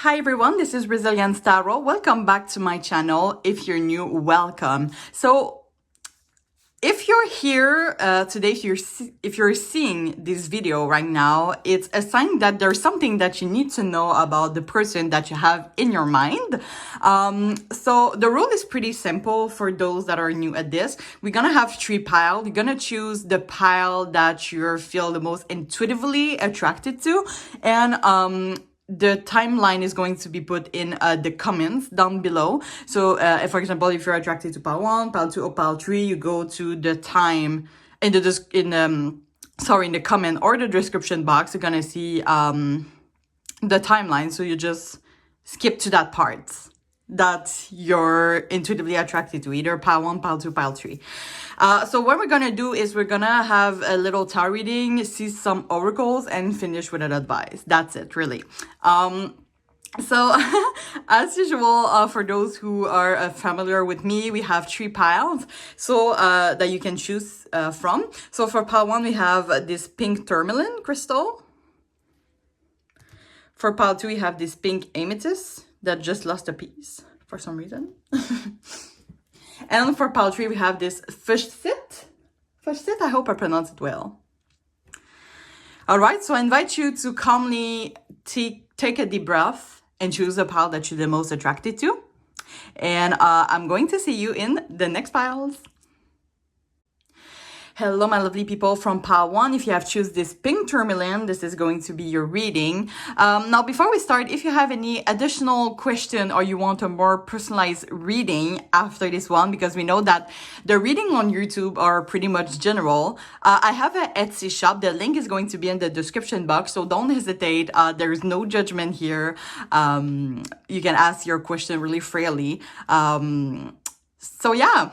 Hi everyone, this is Resilience Tarot. Welcome back to my channel. If you're new, welcome. So if you're here today, if you're seeing this video right now, it's a sign that there's something that you need to know about the person that you have in your mind. So the rule is pretty simple for those that are new at this. We're gonna have three piles. You're gonna choose the pile that you feel the most intuitively attracted to, and the timeline is going to be put in the comments down below. So if, for example, if you're attracted to pile 1, pile 2, or pile 3, you go to the time in the comment or the description box. You're gonna see the timeline. So you just skip to that part that you're intuitively attracted to, either pile 1, pile 2, pile 3. So what we're gonna do is we're gonna have a little tarot reading, see some oracles, and finish with an advice. That's it, really. So as usual, for those who are familiar with me, we have three piles so that you can choose from. So for pile 1, we have this pink Tourmaline crystal. For pile 2, we have this pink Amethyst that just lost a piece for some reason. And for pile 3, we have this Fuchsite. Fuchsite, I hope I pronounced it well. All right, so I invite you to calmly take a deep breath and choose a pile that you're the most attracted to. And I'm going to see you in the next piles. Hello, my lovely people from pile 1. If you have chosen this pink Tourmaline, this is going to be your reading. Now, before we start, if you have any additional question or you want a more personalized reading after this one, because we know that the reading on YouTube are pretty much general, I have an Etsy shop. The link is going to be in the description box, so don't hesitate. There is no judgment here. You can ask your question really freely. So yeah.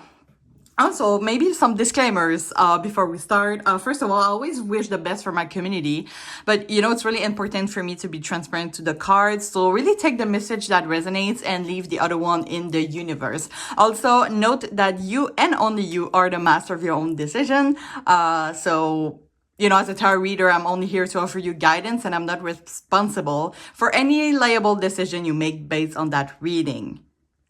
Also, maybe some disclaimers before we start. First of all, I always wish the best for my community, but you know, it's really important for me to be transparent to the cards. So really take the message that resonates and leave the other one in the universe. Also, note that you and only you are the master of your own decision. So, you know, as a tarot reader, I'm only here to offer you guidance, and I'm not responsible for any liable decision you make based on that reading.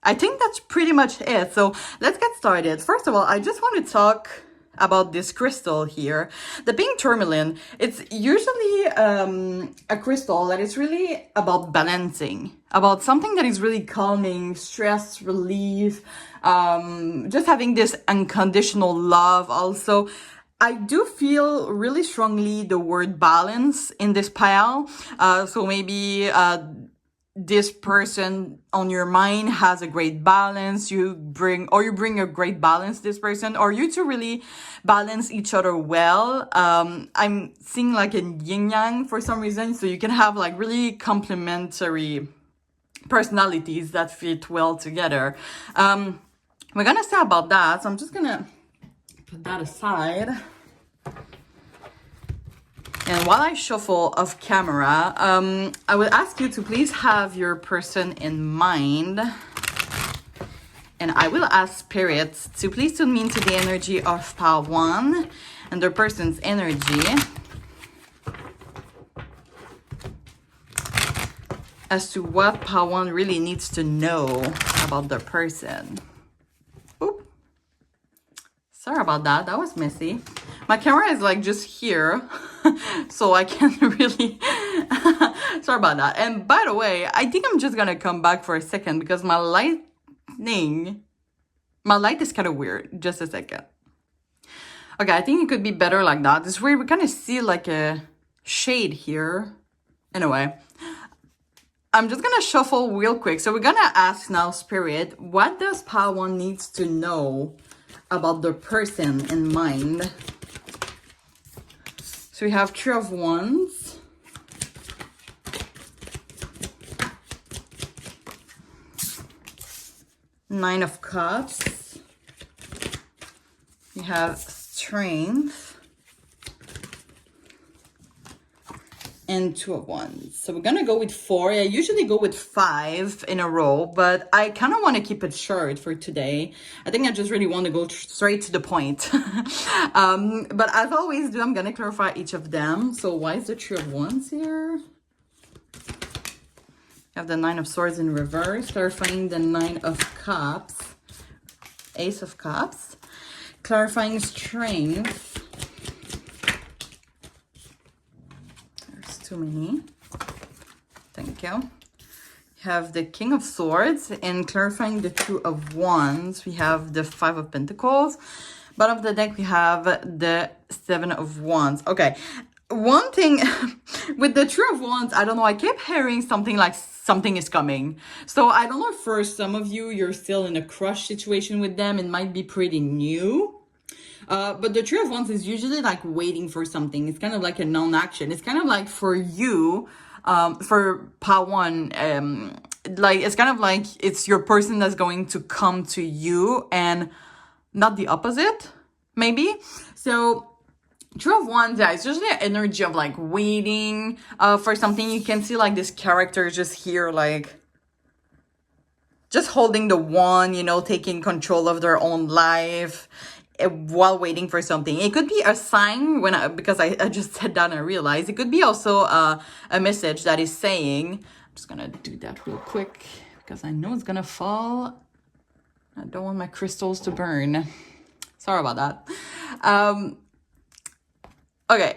I think that's pretty much it. So let's get started. First of all, I just want to talk about this crystal here. The pink Tourmaline, it's usually a crystal that is really about balancing, about something that is really calming, stress relief, just having this unconditional love also. I do feel really strongly the word balance in this pile. So maybe this person on your mind has a great balance, you bring a great balance to this person, or you two really balance each other well. I'm seeing like a yin yang for some reason, so you can have like really complementary personalities that fit well together. We're gonna say about that, so I'm just gonna put that aside. And while I shuffle off camera, I would ask you to please have your person in mind. And I will ask spirits to please tune me into the energy of pile 1 and their person's energy as to what pile 1 really needs to know about their person. Oop. Sorry about that. That was messy. My camera is like just here, so I can't really, sorry about that. And by the way, I think I'm just gonna come back for a second because my light is kind of weird. Just a second. Okay, I think it could be better like that. This way we kind of see like a shade here. Anyway, I'm just gonna shuffle real quick. So we're gonna ask now, Spirit, what does pile 1 needs to know about the person in mind? So we have 3 of Wands, Nine of Cups, we have Strength, and 2 of Wands. So we're gonna go with 4. I usually go with 5 in a row, but I kind of want to keep it short for today. I think I just really want to go straight to the point. But as I always do, I'm gonna clarify each of them. So why is the 3 of Wands here? You have the Nine of Swords in reverse, clarifying the Nine of Cups, Ace of Cups, clarifying strength. There's too many. Thank you. You have the King of Swords, and clarifying the Two of Wands, we have the Five of Pentacles. Bottom of the deck, we have the Seven of Wands. Okay, one thing with the Two of Wands, I don't know, I kept hearing something like something is coming. So I don't know if for some of you, you're still in a crush situation with them. It might be pretty new. But the Three of Wands is usually like waiting for something. It's kind of like a non-action. It's kind of like for you, for part one, like it's kind of like it's your person that's going to come to you and not the opposite, maybe. So Two of Wands, yeah, it's usually an energy of like waiting for something. You can see like this character just here, like just holding the wand, you know, taking control of their own life while waiting for something. It could be a sign because I just said that and I realized it could be also a message that is saying, I'm just gonna do that real quick because I know it's gonna fall. I don't want my crystals to burn. Sorry about that. Okay,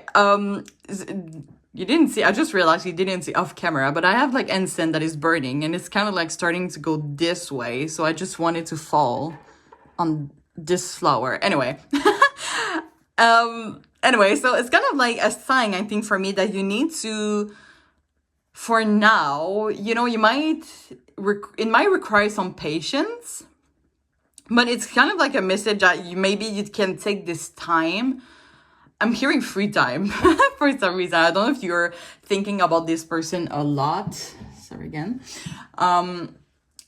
you didn't see, I just realized you didn't see off camera, but I have like incense that is burning and it's kind of like starting to go this way. So I just want it to fall on this flower. Anyway, anyway, so it's kind of like a sign, I think, for me that you need to, for now, you know, it might require some patience, but it's kind of like a message that maybe you can take this time. I'm hearing free time for some reason. I don't know if you're thinking about this person a lot. Sorry again.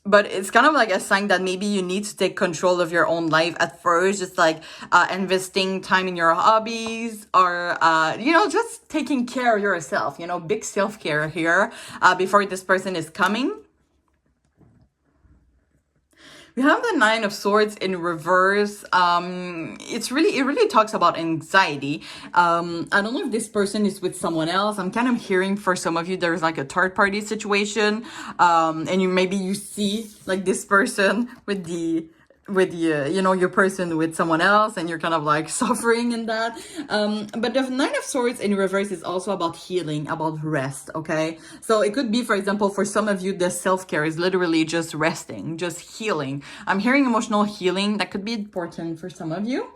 But it's kind of like a sign that maybe you need to take control of your own life at first, just like investing time in your hobbies or, you know, just taking care of yourself, you know, big self-care here before this person is coming. We have the Nine of Swords in reverse. It really talks about anxiety. I don't know if this person is with someone else. I'm kind of hearing for some of you there's like a third party situation, and you see like this person with the you know, your person with someone else, and you're kind of like suffering in that. But the Nine of Swords in reverse is also about healing, about rest. Okay, so it could be, for example, for some of you, the self-care is literally just resting, just healing. I'm hearing emotional healing that could be important for some of you.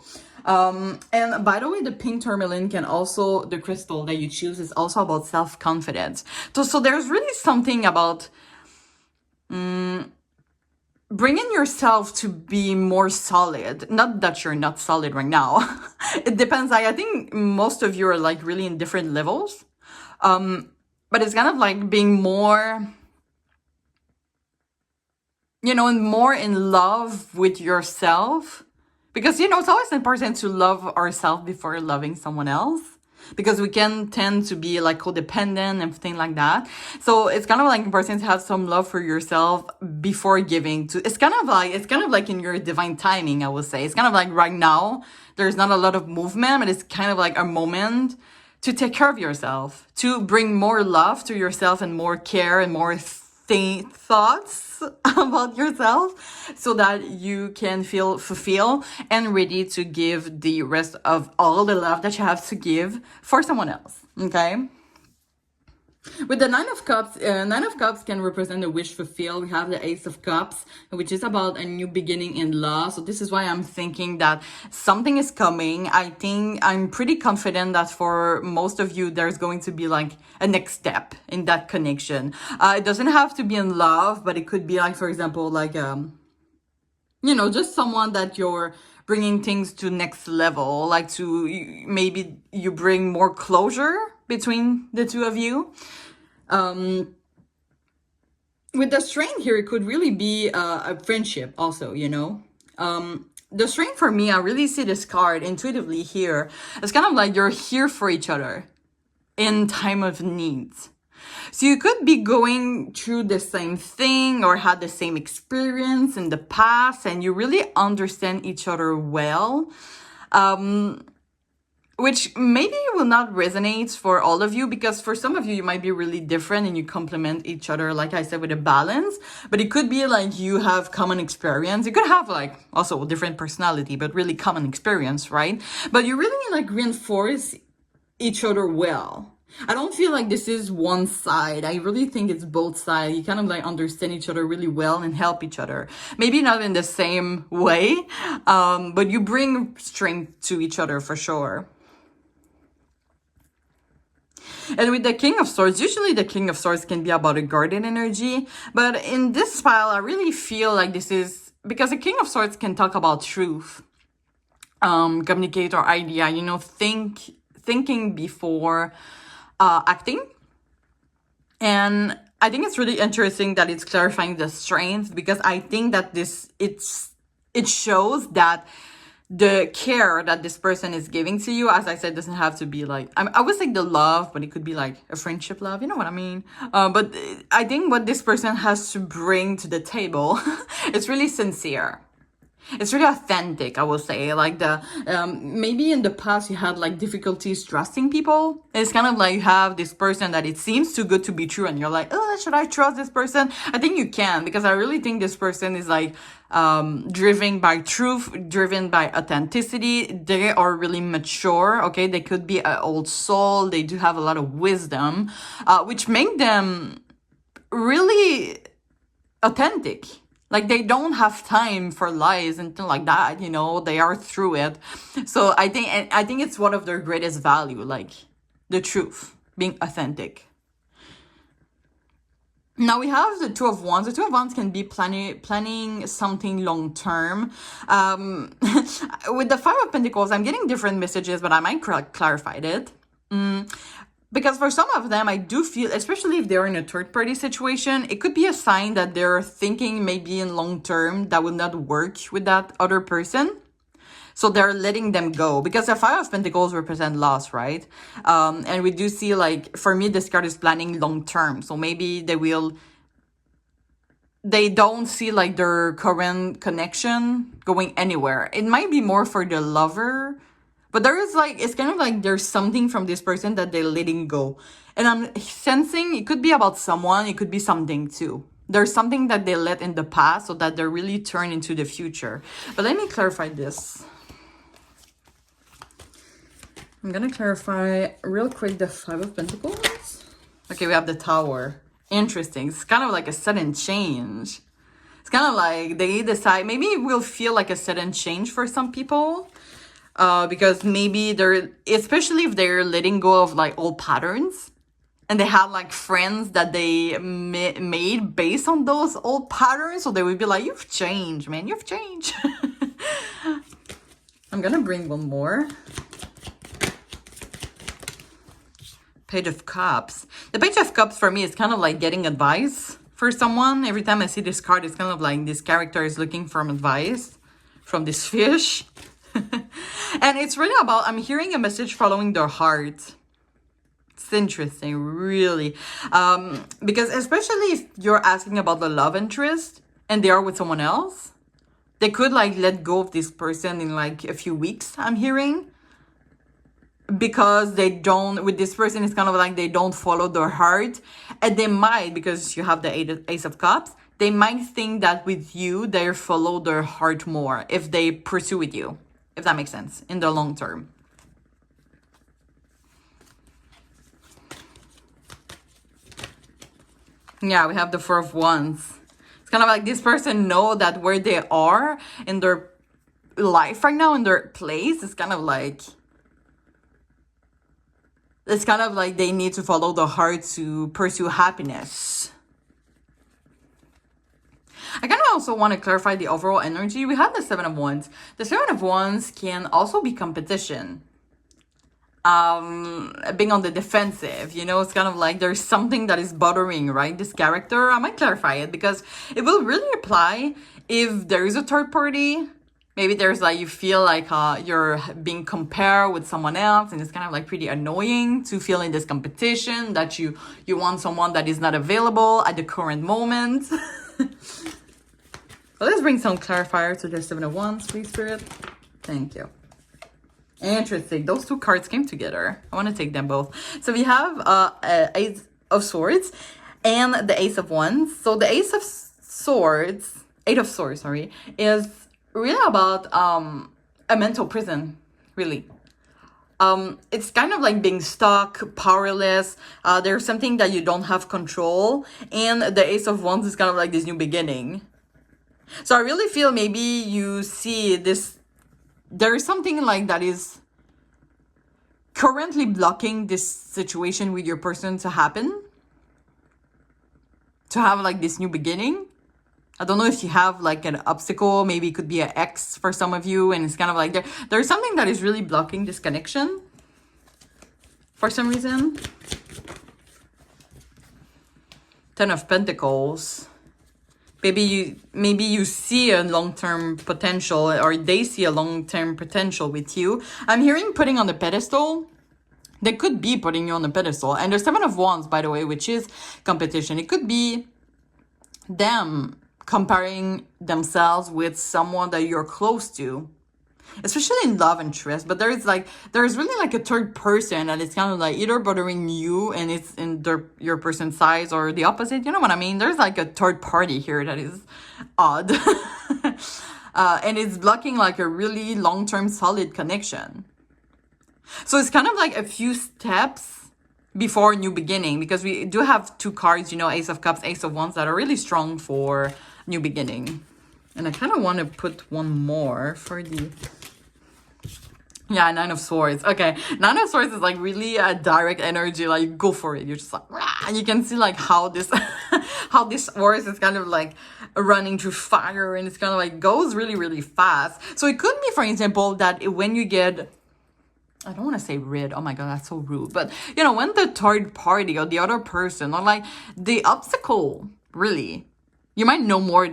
And by the way, the pink tourmaline can also, the crystal that you choose is also about self-confidence. So there's really something about bringing yourself to be more solid. Not that you're not solid right now. It depends. I think most of you are like really in different levels. But it's kind of like being more, you know, more in love with yourself. Because, you know, it's always important to love ourselves before loving someone else. Because we can tend to be like codependent and things like that. So it's kind of like important to have some love for yourself before giving to, it's kind of like in your divine timing, I would say. It's kind of like right now, there's not a lot of movement, but it's kind of like a moment to take care of yourself, to bring more love to yourself and more care and more thoughts about yourself so that you can feel fulfilled and ready to give the rest of all the love that you have to give for someone else. Okay, with the Nine of Cups can represent a wish fulfilled. We have the Ace of Cups, which is about a new beginning in love. So this is why I'm thinking that something is coming. I'm pretty confident that for most of you, there's going to be like a next step in that connection. It doesn't have to be in love, but it could be like, for example, like, you know, just someone that you're bringing things to next level, like maybe you bring more closure between the two of you. With the strength here, it could really be a friendship also, you know. The strength for me, I really see this card intuitively here. It's kind of like you're here for each other in time of needs. So you could be going through the same thing or had the same experience in the past, and you really understand each other well. which maybe will not resonate for all of you, because for some of you, you might be really different and you complement each other, like I said, with a balance. But it could be like you have common experience. You could have like also a different personality, but really common experience, right? But you really like reinforce each other well. I don't feel like this is one side. I really think it's both sides. You kind of like understand each other really well and help each other. Maybe not in the same way, but you bring strength to each other for sure. And with the King of Swords, usually the King of Swords can be about a guardian energy. But in this file, I really feel like this is because the King of Swords can talk about truth, communicate our idea, you know, thinking before acting. And I think it's really interesting that it's clarifying the strength, because I think that it shows that the care that this person is giving to you, as I said, doesn't have to be like, I would say the love, but it could be like a friendship love, you know what I mean? But I think what this person has to bring to the table, it's really sincere. It's really authentic, I will say. Like maybe in the past you had like difficulties trusting people. It's kind of like you have this person that it seems too good to be true, and you're like, oh, should I trust this person? I think you can, because I really think this person is like driven by truth, driven by authenticity. They are really mature. Okay, they could be an old soul. They do have a lot of wisdom, which make them really authentic. Like, they don't have time for lies and things like that, you know, they are through it. So I think it's one of their greatest value, like the truth, being authentic. Now we have the Two of Wands. The Two of Wands can be planning something long term. With the Five of Pentacles, I'm getting different messages, but I might clarify it. Because for some of them, I do feel, especially if they're in a third-party situation, it could be a sign that they're thinking maybe in long-term that will not work with that other person. So they're letting them go. Because the Five of Pentacles represent loss, right? And we do see, like, for me, this card is planning long-term. So maybe they don't see, like, their current connection going anywhere. It might be more for the lover. But there is like, it's kind of like there's something from this person that they're letting go. And I'm sensing it could be about someone, it could be something too. There's something that they let in the past so that they really turn into the future. But let me clarify this. I'm going to clarify real quick the Five of Pentacles. Okay, we have the Tower. Interesting. It's kind of like a sudden change. It's kind of like they decide, maybe it will feel like a sudden change for some people. Because maybe especially if they're letting go of like old patterns, and they had like friends that they made based on those old patterns, so they would be like, you've changed, man, you've changed. I'm gonna bring one more. Page of Cups. The Page of Cups for me is kind of like getting advice for someone. Every time I see this card, it's kind of like this character is looking for advice from this fish. And it's really about, I'm hearing a message following their heart. It's interesting, really. Because especially if you're asking about the love interest and they are with someone else, they could like let go of this person in like a few weeks, I'm hearing. Because they don't, with this person, it's kind of like they don't follow their heart. And they might, because you have the Ace of Cups, they might think that with you, they follow their heart more if they pursue with you. If that makes sense, in the long term. Yeah, we have the Four of Wands. It's kind of like this person know that where they are in their life right now, in their place, it's kind of like they need to follow the heart to pursue happiness. I kind of also want to clarify the overall energy. We have the Seven of Wands. The Seven of Wands can also be competition. Being on the defensive, you know, it's kind of like there's something that is bothering, right? This character, I might clarify it because it will really apply if there is a third party. Maybe there's like, you feel like you're being compared with someone else, and it's kind of like pretty annoying to feel in this competition that you want someone that is not available at the current moment. Well, let's bring some clarifier to the Seven of Wands, please, Spirit. Thank you. Interesting. Those two cards came together. I want to take them both. So we have Ace of Swords and the Ace of Wands. So the Ace of Swords, Eight of Swords, sorry, is really about a mental prison, really. It's kind of like being stuck, powerless. There's something that you don't have control. And the Ace of Wands is kind of like this new beginning. So I really feel maybe you see this, there is something like that is currently blocking this situation with your person to happen. To have like this new beginning. I don't know if you have like an obstacle, maybe it could be an ex for some of you, and it's kind of like there's something that is really blocking this connection for some reason. Ten of Pentacles. Maybe you see a long-term potential, or they see a long-term potential with you. I'm hearing putting on the pedestal. They could be putting you on the pedestal. And there's Seven of Wands, by the way, which is competition. It could be them comparing themselves with someone that you're close to, especially in love and trust. But there's really like a third person that is kind of like either bothering you and it's in your person's size, or the opposite. You know what I mean? There's like a third party here that is odd. And it's blocking like a really long-term solid connection. So it's kind of like a few steps before a new beginning, because we do have two cards, you know, Ace of Cups, Ace of Wands, that are really strong for new beginning. And I kind of want to put one more for the... Yeah, Nine of Swords. Okay, Nine of Swords is like really a direct energy, like go for it. You're just like, rah! And you can see like how this how this horse is kind of like running through fire, and it's kind of like goes really, really fast. So it could be, for example, that when you get... I don't want to say rid. Oh my God, that's so rude. But, you know, when the third party or the other person, or like the obstacle, really, you might know more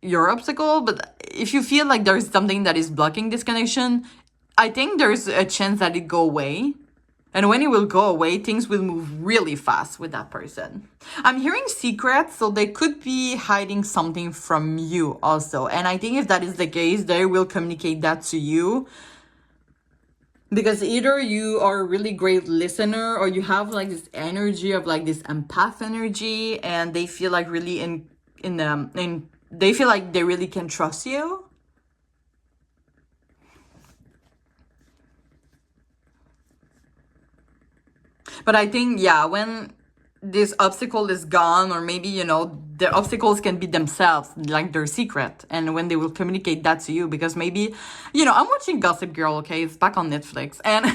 your obstacle, but if you feel like there's something that is blocking this connection, I think there's a chance that it go away. And when it will go away, things will move really fast with that person. I'm hearing secrets, so they could be hiding something from you also. And I think if that is the case, they will communicate that to you. Because either you are a really great listener, or you have like this energy of like this empath energy, and they feel like really they feel like they really can trust you. But I think, yeah, when this obstacle is gone, or maybe, you know, the obstacles can be themselves, like their secret, and when they will communicate that to you, because maybe, you know, I'm watching Gossip Girl, okay, it's back on Netflix, and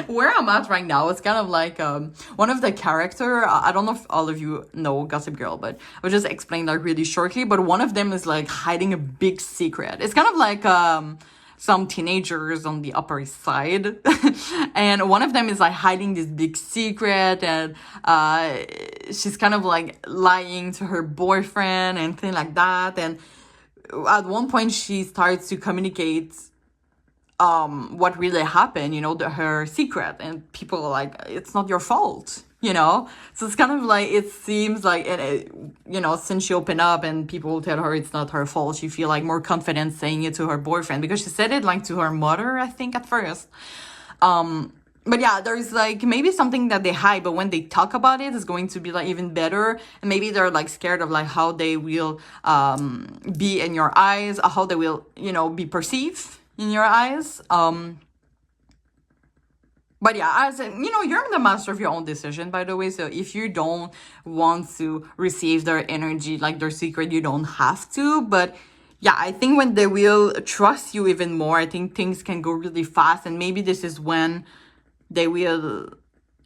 where I'm at right now, it's kind of like one of the character, I don't know if all of you know Gossip Girl, but I'll just explain that really shortly. But one of them is like hiding a big secret. It's kind of like some teenagers on the Upper East Side, and one of them is like hiding this big secret, and she's kind of like lying to her boyfriend and things like that. And at one point she starts to communicate what really happened, you know, her secret, and people are like, it's not your fault, you know. So it's kind of like, it seems like, you know, since she opened up and people tell her it's not her fault, she feel like more confident saying it to her boyfriend, because she said it like to her mother, I think, at first. But yeah, there's like maybe something that they hide, but when they talk about it, it's going to be like even better. And maybe they're like scared of like how they will be in your eyes, or how they will, you know, be perceived in your eyes. But yeah, as you know, you're the master of your own decision, by the way. So if you don't want to receive their energy, like their secret, you don't have to. But yeah, I think when they will trust you even more, I think things can go really fast. And maybe this is when they will,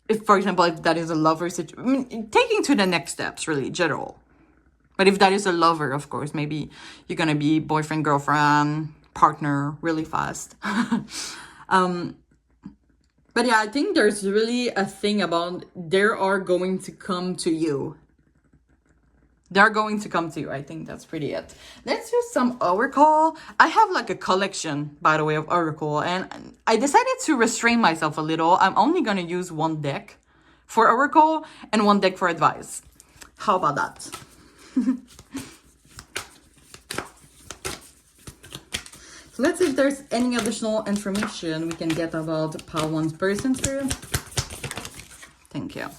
if, for example, if that is a lover situation, I mean, taking to the next steps, really, general. But if that is a lover, of course, maybe you're going to be boyfriend, girlfriend, partner really fast. But yeah, I think there's really a thing about they are going to come to you. They're going to come to you. I think that's pretty it. Let's do some oracle. I have like a collection, by the way, of oracle. And I decided to restrain myself a little. I'm only going to use one deck for oracle and one deck for advice. How about that? So let's see if there's any additional information we can get about Pile 1's person, Spirit. Thank you.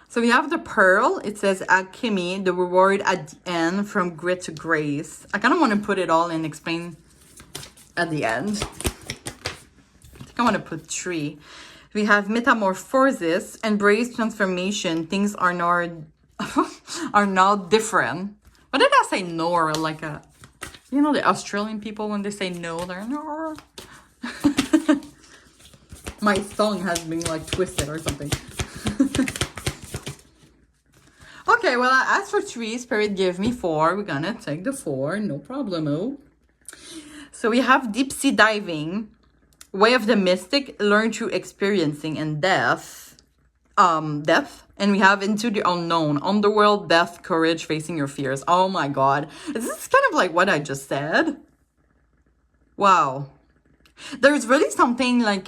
So we have the Pearl. It says alchemy, the reward at the end, from grit to grace. I kind of want to put it all and explain at the end. I think I want to put 3. We have metamorphosis, embrace transformation. Things are now are now different. What did I say? Nor, like a, you know, the Australian people when they say no, they're nor. My tongue has been like twisted or something. Okay, well, I asked for 3. Spirit gave me 4. We're gonna take the 4. No problemo. So we have deep sea diving, way of the mystic, learn through experiencing, and death. And we have into the unknown, underworld, death, courage, facing your fears. Oh my god. This is kind of like what I just said. Wow. There's really something like,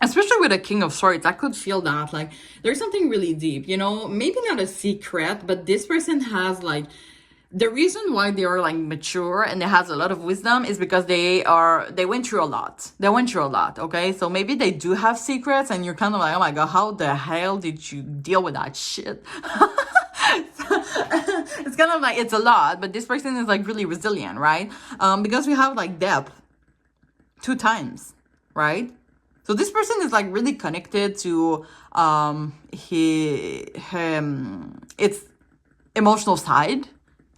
especially with a King of Swords, I could feel that, like, there's something really deep, you know, maybe not a secret, but this person has, like, the reason why they are, like, mature and they has a lot of wisdom is because they went through a lot. They went through a lot, okay? So maybe they do have secrets and you're kind of like, oh my god, how the hell did you deal with that shit? It's kind of like, it's a lot, but this person is, like, really resilient, right? Because we have, like, depth 2 times, right? So this person is like really connected to its emotional side.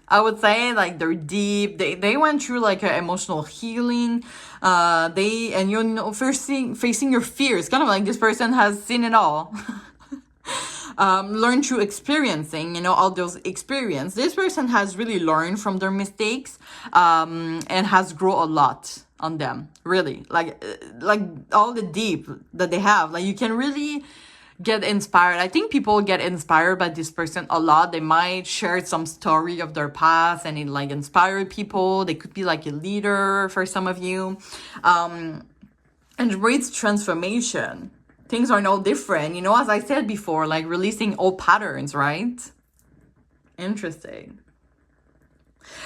I would say, like, they're deep. They went through like an emotional healing. And you know, facing your fears. Kind of like this person has seen it all. Learn through experiencing, you know, all those experience. This person has really learned from their mistakes, and has grown a lot on them, really, like all the deep that they have, like, you can really get inspired. I think people get inspired by this person a lot. They might share some story of their past and it like inspire people. They could be like a leader for some of you, and rates transformation. Things are no different, you know, as I said before, like releasing old patterns, right? Interesting.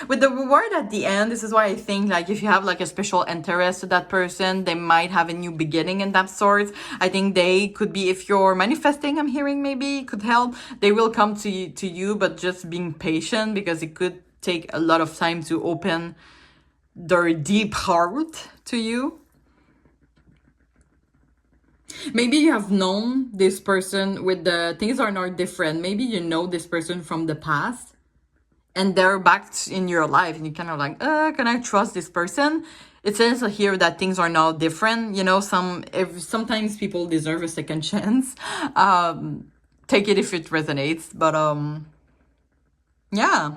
With the reward at the end, this is why I think, like, if you have like a special interest to that person, they might have a new beginning in that sort. I think they could be, if you're manifesting, I'm hearing, maybe could help. They will come to you, but just being patient, because it could take a lot of time to open their deep heart to you. Maybe you have known this person with the things are not different. Maybe you know this person from the past and they're back in your life and you're kind of like, can I trust this person? It says here that things are now different. You know, sometimes people deserve a second chance. Take it if it resonates. But yeah.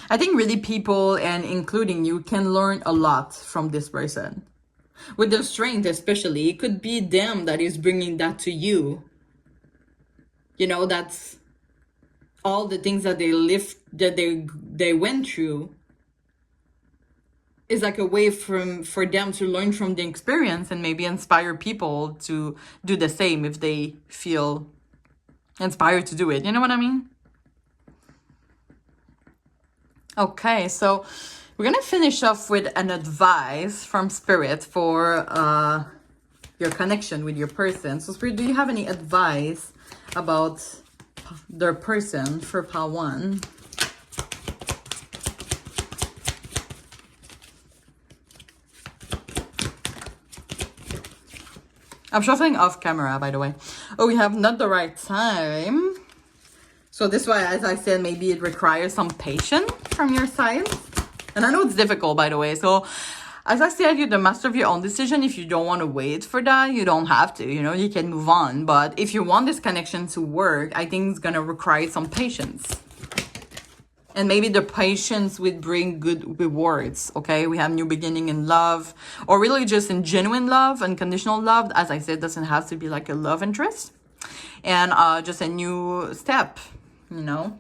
I think really people, and including you, can learn a lot from this person. With their strength especially, it could be them that is bringing that to you. You know, that's all the things that they lived, that they went through, is like a way for them to learn from the experience and maybe inspire people to do the same if they feel inspired to do it. You know what I mean? Okay, so we're gonna finish off with an advice from Spirit for your connection with your person. So Spirit, do you have any advice about their person for pile 1? I'm shuffling off camera, by the way. Oh, we have not the right time. So this way, as I said, maybe it requires some patience from your side. And I know it's difficult, by the way. So as I said, you're the master of your own decision. If you don't want to wait for that, you don't have to, you know, you can move on. But if you want this connection to work, I think it's going to require some patience. And maybe the patience would bring good rewards, okay? We have new beginning in love, or really just in genuine love, unconditional love. As I said, doesn't have to be like a love interest. And just a new step, you know?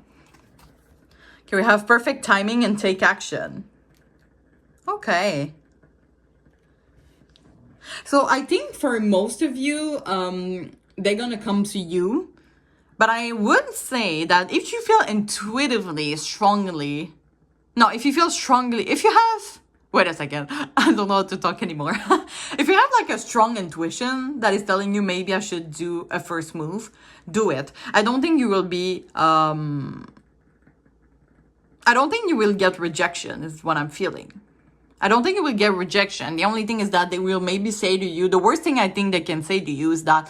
Okay, we have perfect timing and take action. Okay. So I think for most of you, they're gonna come to you But I would say that if you feel intuitively, strongly, no, if you feel strongly, if you have, wait a second, I don't know how to talk anymore. If you have like a strong intuition that is telling you maybe I should do a first move, do it. I don't think you will be, I don't think you will get rejection, is what I'm feeling. I don't think you will get rejection. The only thing is that they will maybe say to you, the worst thing I think they can say to you is that,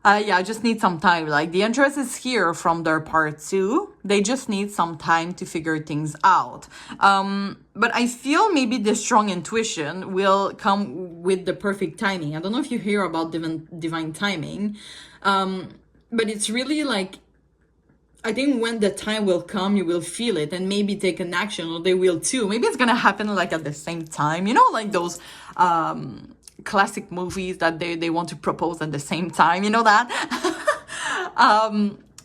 yeah, I just need some time. Like, the interest is here from their part too. They just need some time to figure things out. But I feel maybe the strong intuition will come with the perfect timing. I don't know if you hear about divine timing. But it's really like, I think when the time will come, you will feel it and maybe take an action, or they will too. Maybe it's gonna happen like at the same time. You know, like those classic movies that they want to propose at the same time, you know that?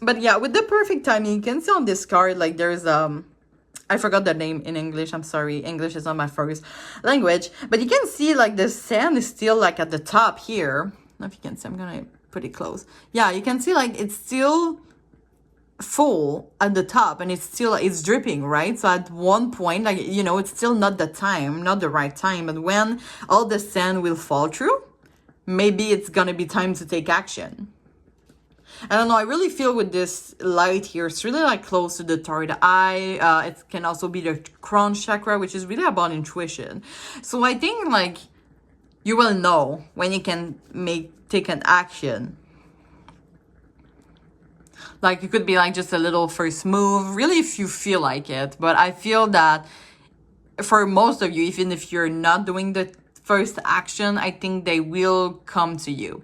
But yeah, with the perfect timing, you can see on this card, like there's I forgot the name in English, I'm sorry, English is not my first language, but you can see like the sand is still like at the top here. I don't know if you can see, I'm gonna put it close. Yeah, you can see like it's still full at the top and it's dripping, right? So at one point, like, you know, it's still not the time, not the right time, but when all the sand will fall through, maybe it's gonna be time to take action. I don't know, I really feel with this light here, it's really like close to the third eye. It can also be the crown chakra, which is really about intuition. So I think like you will know when you can take an action. Like, it could be like just a little first move, really, if you feel like it. But I feel that for most of you, even if you're not doing the first action, I think they will come to you.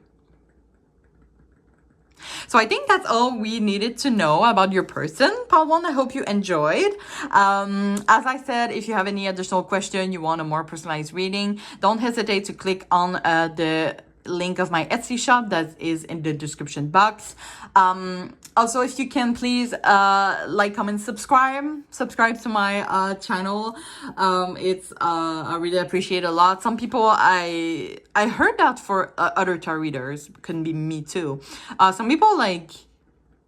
So I think that's all we needed to know about your person, part 1. I hope you enjoyed. As I said, if you have any additional question, you want a more personalized reading, don't hesitate to click on the link of my Etsy shop that is in the description box. Also, if you can please like, comment, subscribe to my channel. It's I really appreciate a lot. Some people, I heard that for other tarot readers, couldn't be me too. Some people, like,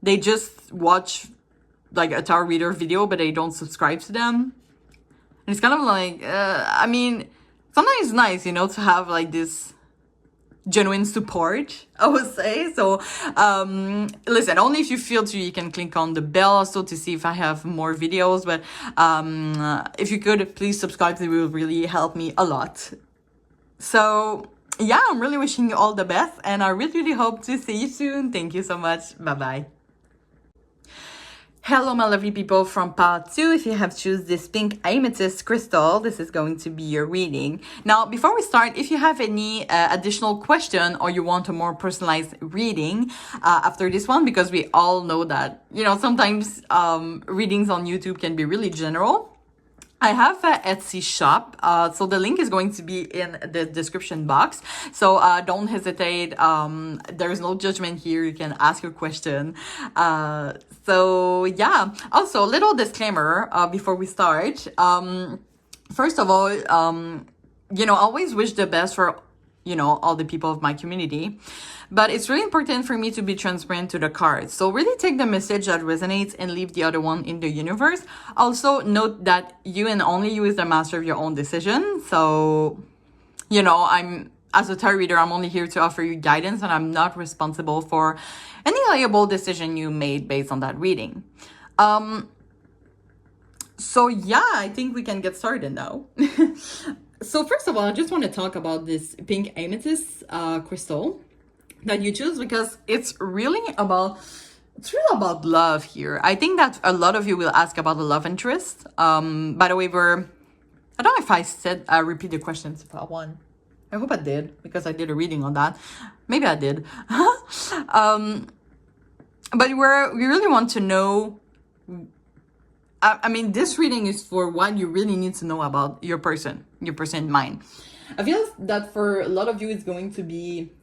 they just watch like a tarot reader video but they don't subscribe to them, and it's kind of like I mean, sometimes it's nice, you know, to have like this genuine support, I would say. So listen, only if you feel to, you can click on the bell also to see if I have more videos, but if you could please subscribe, it will really help me a lot. So yeah, I'm really wishing you all the best, and I really hope to see you soon. Thank you so much. Bye bye. Hello, my lovely people, from part 2. If you have choose this pink amethyst crystal, this is going to be your reading. Now, before we start, if you have any additional question or you want a more personalized reading after this one, because we all know that, you know, sometimes readings on YouTube can be really general, I have an Etsy shop, so the link is going to be in the description box. So don't hesitate. There is no judgment here. You can ask your question. So yeah. Also, a little disclaimer before we start. First of all, you know, always wish the best for, you know, all the people of my community. But it's really important for me to be transparent to the cards. So really take the message that resonates and leave the other one in the universe. Also note that you and only you is the master of your own decision. So, you know, as a tarot reader, I'm only here to offer you guidance, and I'm not responsible for any liable decision you made based on that reading. So yeah, I think we can get started now. So first of all, I just want to talk about this pink amethyst crystal that you choose, because it's really about love here. I think that a lot of you will ask about the love interest. By the way, I don't know if I said repeat the questions for part 1. I hope I did, because I did a reading on that. Maybe I did. But we really want to know. I mean, this reading is for what you really need to know about your person in mind. I feel that for a lot of you, it's going to be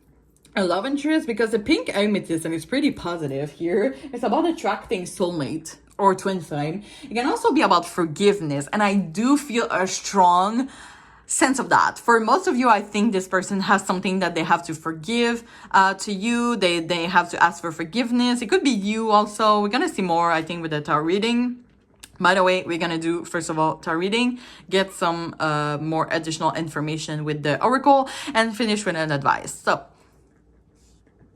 a love interest, because the pink amethyst, and it's pretty positive here, it's about attracting soulmate or twin flame. It can also be about forgiveness, and I do feel a strong sense of that. For most of you, I think this person has something that they have to forgive to you. They have to ask for forgiveness. It could be you also. We're gonna see more, I think, with the tarot reading. By the way, we're gonna do, first of all, tarot reading, get some more additional information with the oracle, and finish with an advice.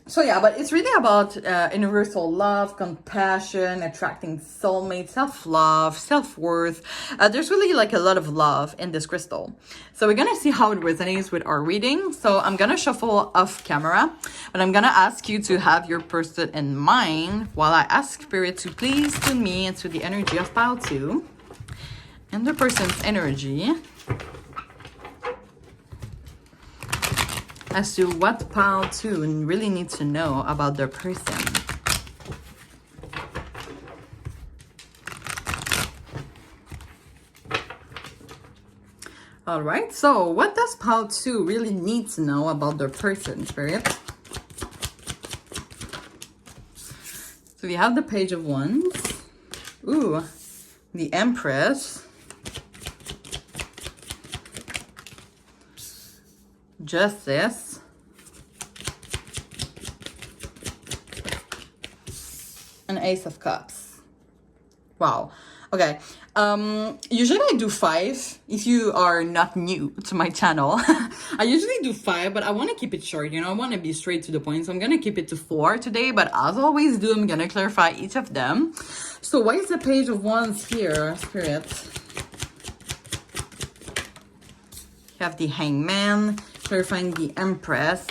So yeah, but it's really about universal love, compassion, attracting soulmates, self-love, self-worth. There's really like a lot of love in this crystal. So we're gonna see how it resonates with our reading. So I'm gonna shuffle off camera, but I'm gonna ask you to have your person in mind while I ask Spirit to please tune me into the energy of pile 2 and the person's energy as to what pile 2 really needs to know about their person. All right, so what does pile 2 really need to know about their person, Spirit? So we have the Page of Wands. Ooh, the Empress. Justice, an Ace of Cups. Wow. Okay. Usually I do 5. If you are not new to my channel, I usually do 5, but I want to keep it short. You know, I want to be straight to the point, so I'm gonna keep it to 4 today. But as I always do, I'm gonna clarify each of them. So why is the Page of Wands here, Spirit? You have the Hangman, clarifying the Empress,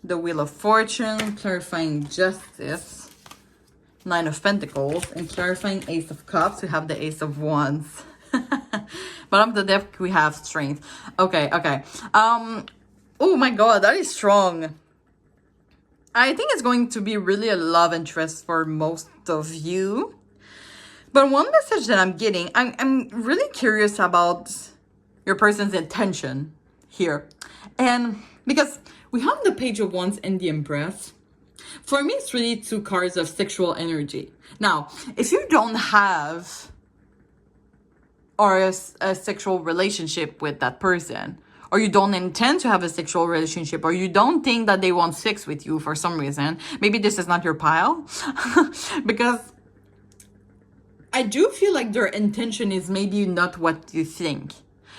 the Wheel of Fortune, clarifying Justice, Nine of Pentacles, and clarifying Ace of Cups. We have the Ace of Wands. Bottom of the deck, we have Strength. Okay. Oh my god, that is strong. I think it's going to be really a love interest for most of you. But one message that I'm getting, I'm really curious about your person's intention here. And because we have the Page of Wands and the Empress, for me it's really 2 cards of sexual energy. Now, if you don't have a sexual relationship with that person, or you don't intend to have a sexual relationship, or you don't think that they want sex with you for some reason, maybe this is not your pile. Because I do feel like their intention is maybe not what you think.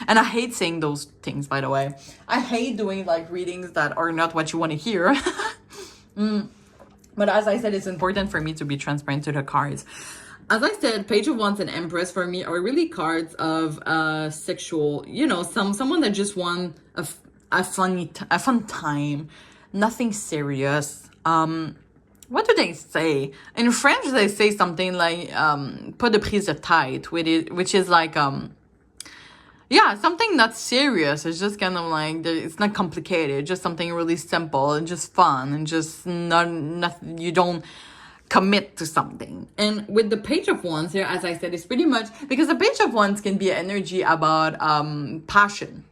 And I hate saying those things, by the way. I hate doing like readings that are not what you want to hear. But as I said, it's important for me to be transparent to the cards. As I said, Page of Wands and Empress for me are really cards of sexual, you know, someone that just want a fun time, nothing serious. What do they say? In French, they say something like pas de prise de tête, which is like yeah, something not serious. It's just kind of like, it's not complicated. Just something really simple and just fun and just not you don't commit to something. And with the Page of Wands here, as I said, it's pretty much, because the Page of Wands can be energy about passion.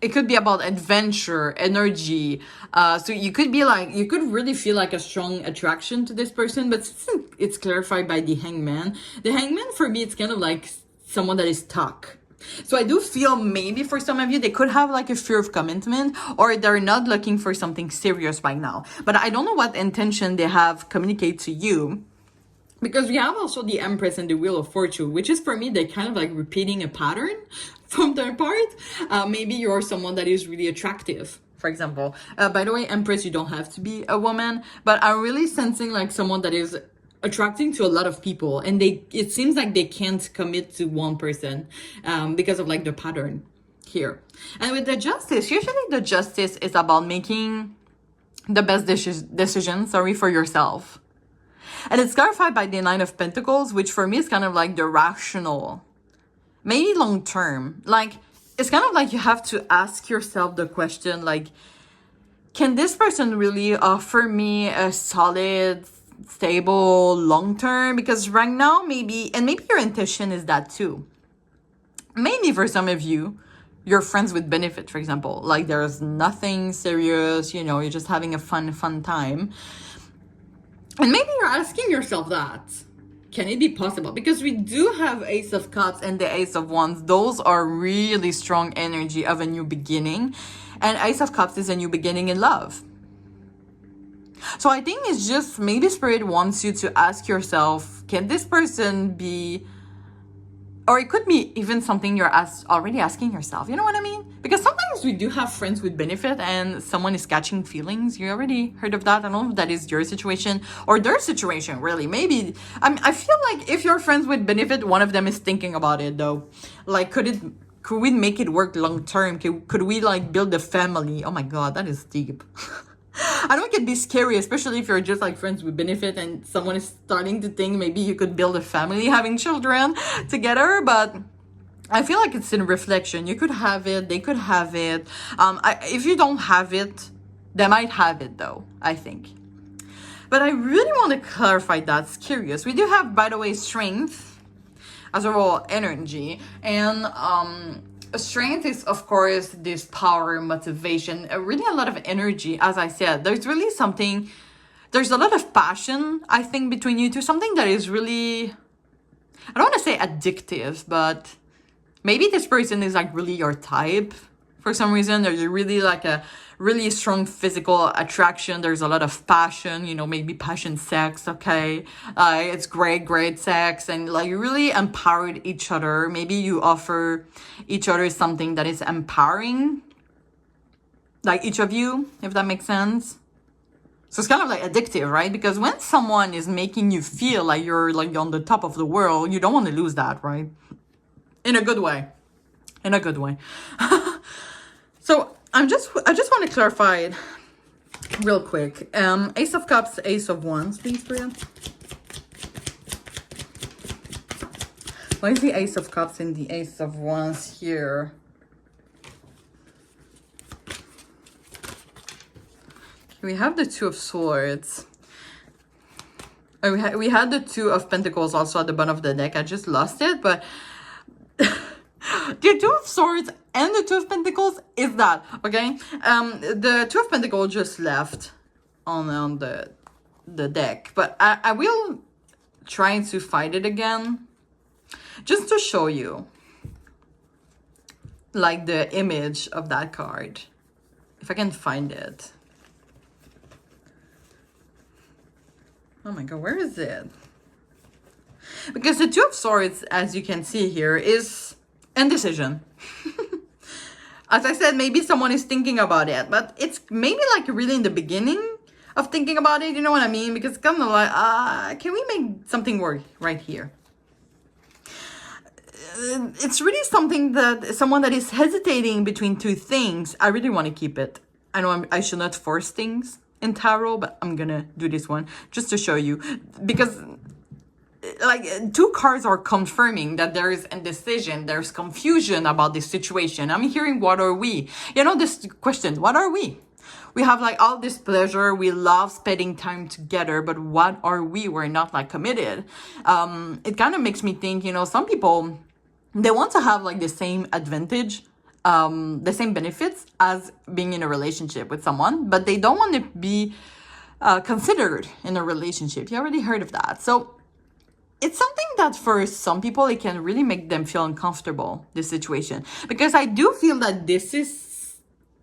It could be about adventure, energy. So you could be like, you could really feel like a strong attraction to this person, but since it's clarified by the Hangman, the Hangman for me, it's kind of like someone that is stuck. So I do feel maybe for some of you, they could have like a fear of commitment, or they're not looking for something serious right now. But I don't know what intention they have communicate to you. Because we have also the Empress and the Wheel of Fortune, which is for me, they're kind of like repeating a pattern from their part. Maybe you're someone that is really attractive, for example. By the way, Empress, you don't have to be a woman, but I'm really sensing like someone that is attracting to a lot of people, and it seems like they can't commit to one person because of like the pattern here. And with the Justice, usually the Justice is about making the best decision, for yourself. And it's clarified by the Nine of Pentacles, which for me is kind of like the rational, maybe long term. Like, it's kind of like you have to ask yourself the question, like, can this person really offer me a solid, stable, long term? Because right now, maybe your intention is that too. Maybe for some of you, you're friends with benefit, for example. Like, there's nothing serious, you know, you're just having a fun time. And maybe you're asking yourself that. can it be possible? Because we do have Ace of Cups and the Ace of Wands. Those are really strong energy of a new beginning. And Ace of Cups is a new beginning in love. So I think it's just maybe Spirit wants you to ask yourself, can this person be, or it could be even something you're already asking yourself. You know what I mean? Because sometimes we do have friends with benefit and someone is catching feelings. You already heard of that. I don't know if that is your situation or their situation, really. Maybe, I feel like if you're friends with benefit, one of them is thinking about it though. Like, could we make it work long term? Could we like build a family? Oh my God, that is deep. I know it can be scary, especially if you're just like friends with benefit and someone is starting to think maybe you could build a family, having children together. But I feel like it's in reflection. You could have it, they could have it. If you don't have it, they might have it though, I think. But I really want to clarify that. It's curious. We do have, by the way, strength as a raw energy. And strength is, of course, this power, motivation, really a lot of energy. As I said, there's really something, there's a lot of passion, I think, between you two. Something that is really, I don't want to say addictive, but maybe this person is like really your type for some reason. There's really like a really strong physical attraction. There's a lot of passion, you know, maybe passion sex, okay? It's great sex, and like you really empowered each other. Maybe you offer each other something that is empowering, like each of you, if that makes sense. So it's kind of like addictive, right? Because when someone is making you feel like you're like on the top of the world, you don't want to lose that, right? In a good way. In a good way. So I just want to clarify it real quick. Ace of Cups, Ace of Wands, please, Bria. Why is the Ace of Cups and the Ace of Wands here? We have the Two of Swords. We had the Two of Pentacles also at the bottom of the deck. I just lost it, but the Two of Swords and the Two of Pentacles is that, okay? The Two of Pentacles just left on the deck, but I will try to find it again just to show you like the image of that card, if I can find it. Oh my God, where is it? Because the Two of Swords, as you can see here, is indecision. As I said, maybe someone is thinking about it, but it's maybe like really in the beginning of thinking about it, you know what I mean? Because it's kind of like, can we make something work right here? It's really something that someone that is hesitating between two things. I really want to keep it. I know I should not force things in tarot, but I'm gonna do this one just to show you, because like two cards are confirming that there is indecision, there's confusion about this situation. I'm hearing, what are we? You know, this question, what are we? We have like all this pleasure, we love spending time together, but what are we? We're not like committed. It kind of makes me think, you know, some people, they want to have like the same advantage, the same benefits as being in a relationship with someone, but they don't want to be considered in a relationship. You already heard of that. So it's something that for some people, it can really make them feel uncomfortable, this situation. Because I do feel that this is,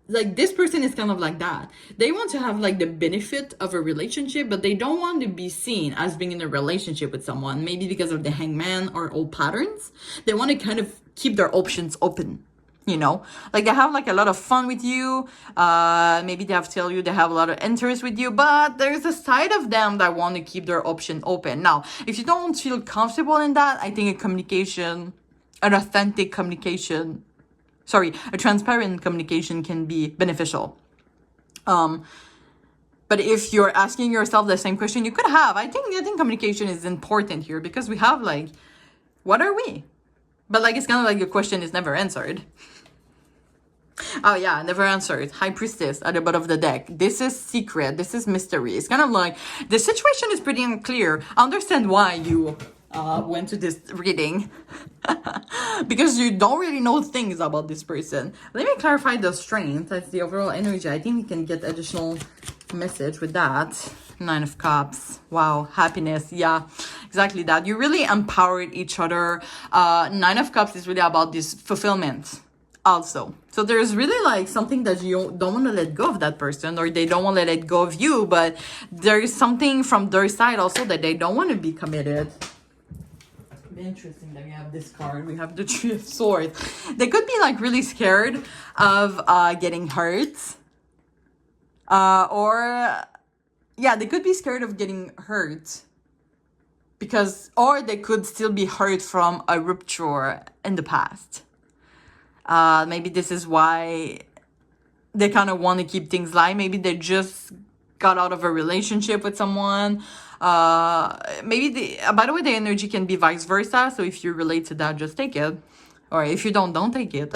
like, this person is kind of like that. They want to have, like, the benefit of a relationship, but they don't want to be seen as being in a relationship with someone. Maybe because of the hangman or old patterns. They want to kind of keep their options open. You know, like they have like a lot of fun with you. Maybe they have tell you they have a lot of interest with you, but there's a side of them that want to keep their option open. Now, if you don't feel comfortable in that, I think an authentic communication, a transparent communication can be beneficial. But if you're asking yourself the same question you could have, I think communication is important here, because we have like, what are we? But like, it's kind of like your question is never answered. Oh yeah, never answered. High Priestess at the bottom of the deck. This is secret. This is mystery. It's kind of like, the situation is pretty unclear. I understand why you went to this reading. Because you don't really know things about this person. Let me clarify the strength. That's the overall energy. I think we can get additional message with that. Nine of Cups. Wow. Happiness. Yeah, exactly that. You really empowered each other. Nine of Cups is really about this fulfillment also. So there's really like something that you don't want to let go of that person, or they don't want to let go of you, but there is something from their side also that they don't want to be committed. Interesting that we have this card. We have the Three of Swords. They could be like really scared of getting hurt. They could be scared of getting hurt. Or they could still be hurt from a rupture in the past. Maybe this is why they kind of want to keep things light. Maybe they just got out of a relationship with someone. By the way, the energy can be vice versa. So if you relate to that, just take it. Or if you don't take it.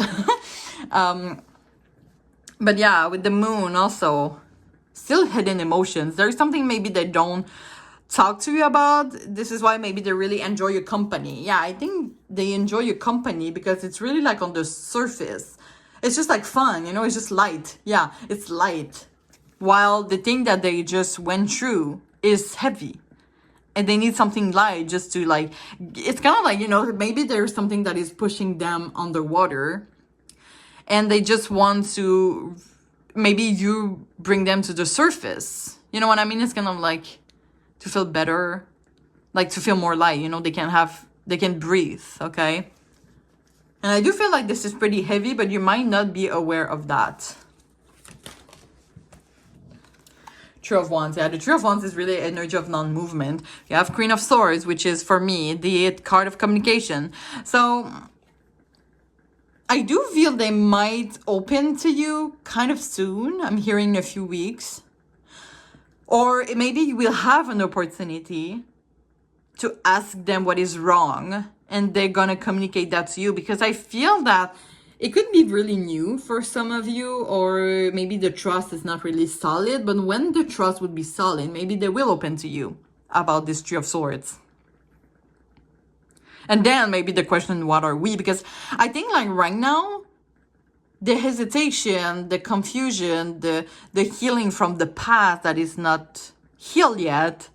But yeah, with the moon also, still hidden emotions. There's something maybe they don't talk to you about. This is why maybe they really enjoy your company. Yeah, I think they enjoy your company because it's really like on the surface. It's just like fun, it's just light. Yeah, it's light. While the thing that they just went through is heavy. And they need something light just to like, it's kind of like, maybe there's something that is pushing them underwater. And they just want to, maybe you bring them to the surface. You know what I mean? It's kind of like to feel better, like to feel more light, they can breathe, okay? And I do feel like this is pretty heavy, but you might not be aware of that. Three of Wands. Yeah, the Three of Wands is really energy of non-movement. You have Queen of Swords, which is, for me, the card of communication. So I do feel they might open to you kind of soon. I'm hearing in a few weeks. Or maybe you will have an opportunity to ask them what is wrong. And they're going to communicate that to you. Because I feel that it could be really new for some of you, or maybe the trust is not really solid. But when the trust would be solid, maybe they will open to you about this Three of Swords. And then maybe the question, what are we? Because I think like right now, the hesitation, the confusion, the healing from the past that is not healed yet,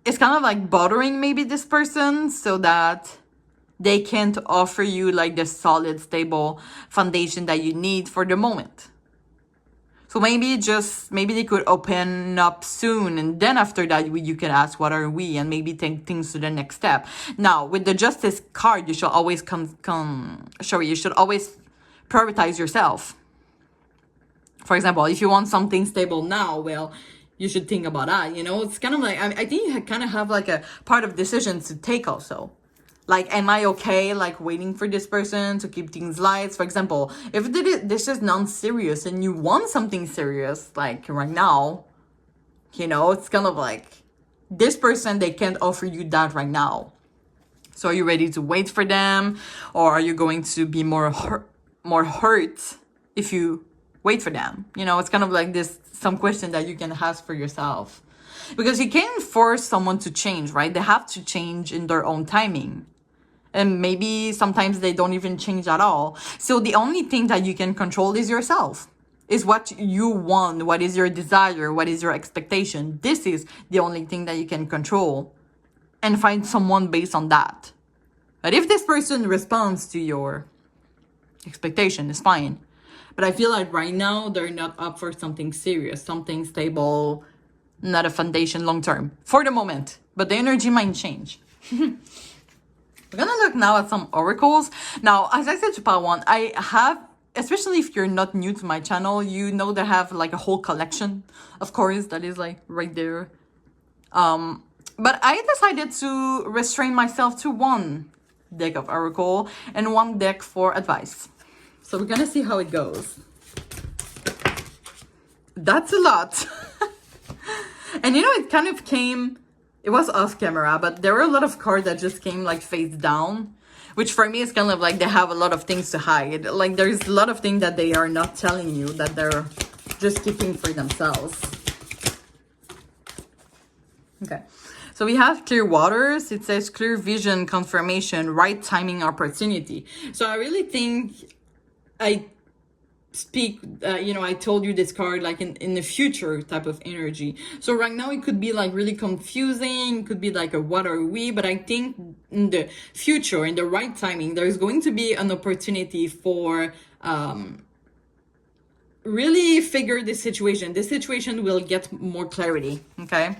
it's kind of like bothering maybe this person, so that they can't offer you like the solid, stable foundation that you need for the moment. So maybe they could open up soon, and then after that you can ask what are we, and maybe take things to the next step. Now with the Justice card, you should always you should always prioritize yourself. For example, if you want something stable now, well, you should think about that. It's kind of like, I think you kind of have like a part of decisions to take also. Like, am I okay, like, waiting for this person to keep things light? For example, if this is non-serious and you want something serious, like, right now, it's kind of like, this person, they can't offer you that right now. So are you ready to wait for them? Or are you going to be more hurt if you wait for them? It's kind of like this, some question that you can ask for yourself. Because you can't force someone to change, right? They have to change in their own timing. And maybe sometimes they don't even change at all. So the only thing that you can control is yourself. Is what you want, what is your desire, what is your expectation. This is the only thing that you can control. And find someone based on that. But if this person responds to your expectation, it's fine. But I feel like right now, they're not up for something serious, something stable, not a foundation long term. For the moment. But the energy might change. We're gonna look now at some oracles. Now, as I said to part one, I have, especially if you're not new to my channel, they have like a whole collection, of course, that is like right there. But I decided to restrain myself to one deck of oracle and one deck for advice. So we're gonna see how it goes. That's a lot. And it kind of came, it was off camera, but there were a lot of cards that just came like face down, which for me is kind of like they have a lot of things to hide. Like there's a lot of things that they are not telling you, that they're just keeping for themselves. Okay, so we have clear waters. It says clear vision, confirmation, right timing, opportunity. So I really think speak, I told you this card like in the future type of energy. So right now it could be like really confusing, it could be like a what are we, but I think in the future, in the right timing, there's going to be an opportunity for really figure this situation. This situation will get more clarity, okay?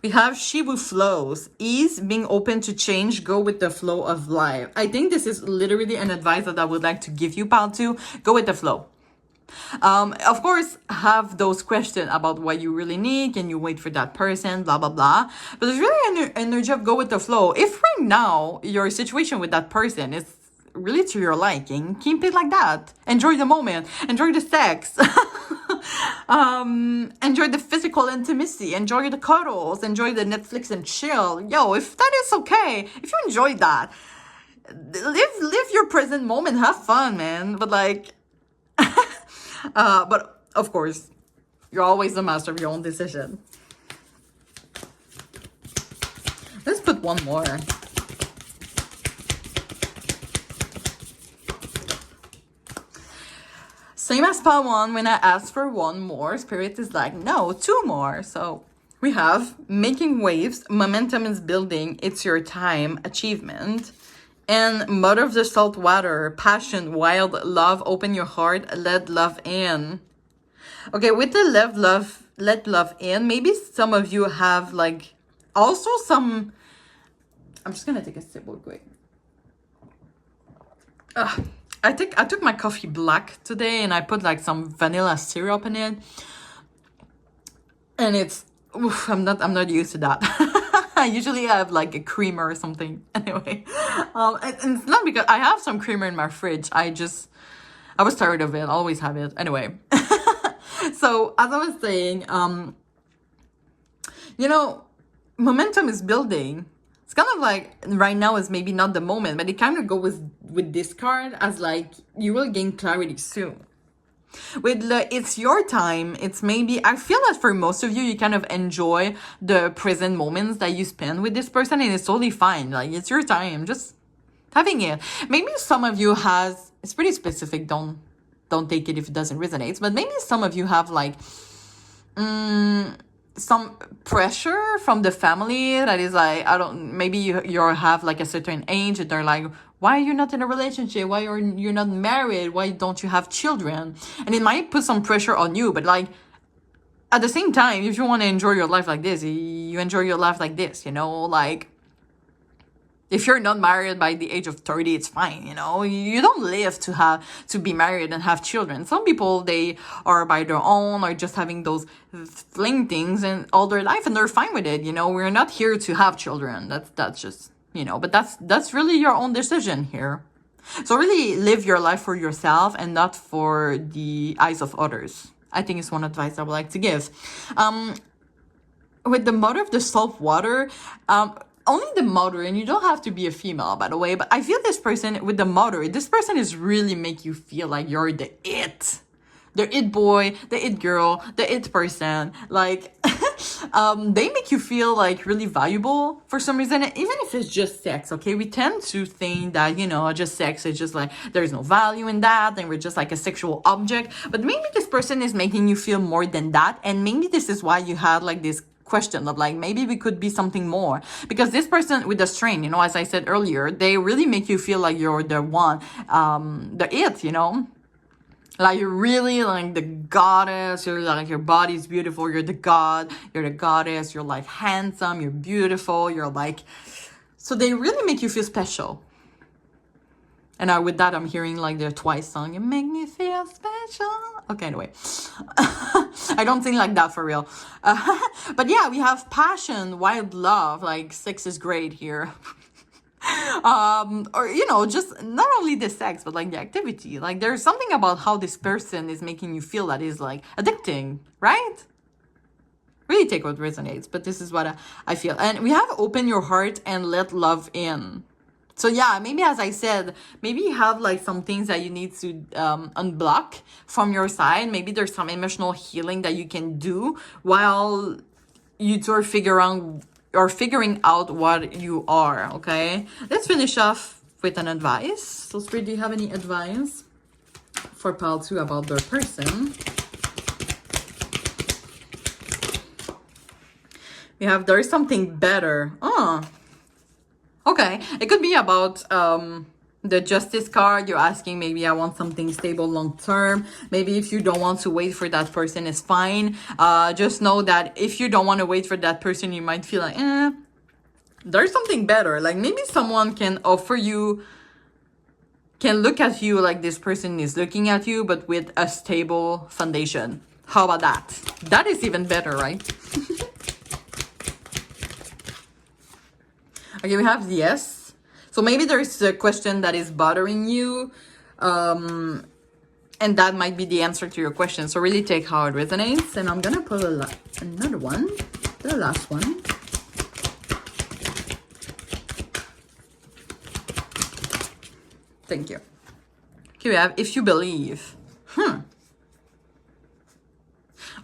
We have she who flows, ease, being open to change, go with the flow of life. I think this is literally an advice that I would like to give you, pal, too. Go with the flow. Of course, have those questions about what you really need. Can you wait for that person? Blah, blah, blah. But there's really an energy of go with the flow. If right now your situation with that person is really to your liking, keep it like that. Enjoy the moment. Enjoy the sex. Enjoy the physical intimacy, enjoy the cuddles, enjoy the Netflix and chill. Yo, if that is okay, if you enjoy that, live your present moment, have fun, man. But like but of course, you're always the master of your own decision. Let's put one more. Same as part one, when I asked for one more, Spirit is like, no, two more. So we have making waves, momentum is building, it's your time, achievement. And mother of the salt water, passion, wild love, open your heart, let love in. Okay, with the let love in, maybe some of you have like also some, I'm just gonna take a sip real quick. I took my coffee black today and I put like some vanilla syrup in it. And it's, I'm not used to that. I usually have like a creamer or something. Anyway, and it's not because I have some creamer in my fridge. I was tired of it. I always have it. Anyway, so as I was saying, momentum is building. It's kind of like right now is maybe not the moment, but it kind of goes with this card as like you will gain clarity soon. With the it's your time, it's maybe, I feel that for most of you, you kind of enjoy the present moments that you spend with this person, and it's totally fine. Like, it's your time, just having it. Maybe some of you has, it's pretty specific, don't take it if it doesn't resonate, but maybe some of you have like some pressure from the family that is like, maybe you have like a certain age and they're like, why are you not in a relationship? Why are you not married? Why don't you have children? And it might put some pressure on you, but like at the same time, if you want to enjoy your life like this, you enjoy your life like this, like if you're not married by the age of 30, it's fine, you don't live to be married and have children. Some people, they are by their own or just having those fling things and all their life and they're fine with it. We're not here to have children. That's just, but that's really your own decision here. So really live your life for yourself and not for the eyes of others. I think it's one advice I would like to give. With the mother of the salt water, only the mother, and you don't have to be a female, by the way, but I feel this person with the mother, this person is really make you feel like you're the it boy, the it girl, the it person. Like, they make you feel like really valuable for some reason, even if it's just sex, okay? We tend to think that, just sex is just like, there's no value in that, and we're just like a sexual object. But maybe this person is making you feel more than that, and maybe this is why you had like this question of like, maybe we could be something more, because this person with the strain, as I said earlier, they really make you feel like you're the one, the it, like you're really like the goddess. You're like, your body's beautiful, you're the god, you're the goddess, you're like handsome, you're beautiful, you're like, so they really make you feel special. And with that, I'm hearing like their Twice song, you make me feel special. Okay, anyway. I don't sing like that for real. But yeah, we have passion, wild love, like sex is great here. Or, just not only the sex, but like the activity. Like there's something about how this person is making you feel that is like addicting, right? Really take what resonates, but this is what I feel. And we have open your heart and let love in. So yeah, maybe as I said, maybe you have like some things that you need to unblock from your side. Maybe there's some emotional healing that you can do while you two are figuring out what you are, okay? Let's finish off with an advice. So Spirit, do you have any advice? for pile 2 about their person. We have there is something better. Oh, okay. It could be about the justice card. You're asking, maybe I want something stable long term. Maybe if you don't want to wait for that person, it's fine. Just know that if you don't want to wait for that person, you might feel like, there's something better. Like maybe someone can offer you, can look at you like this person is looking at you, but with a stable foundation. How about that? That is even better, right? Okay, we have yes. So maybe there's a question that is bothering you, and that might be the answer to your question. So really take how it resonates. And I'm gonna pull another one, the last one. Thank you. Okay, we have if you believe.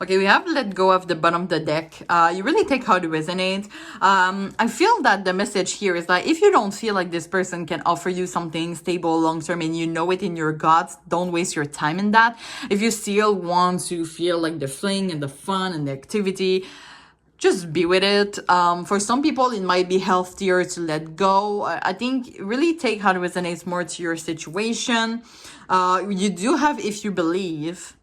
Okay, we have let go of the bottom of the deck. You really take how to resonate. I feel that the message here is that if you don't feel like this person can offer you something stable long-term and you know it in your guts, don't waste your time in that. If you still want to feel like the fling and the fun and the activity, just be with it. For some people, it might be healthier to let go. I think really take how it resonates more to your situation. You do have if you believe,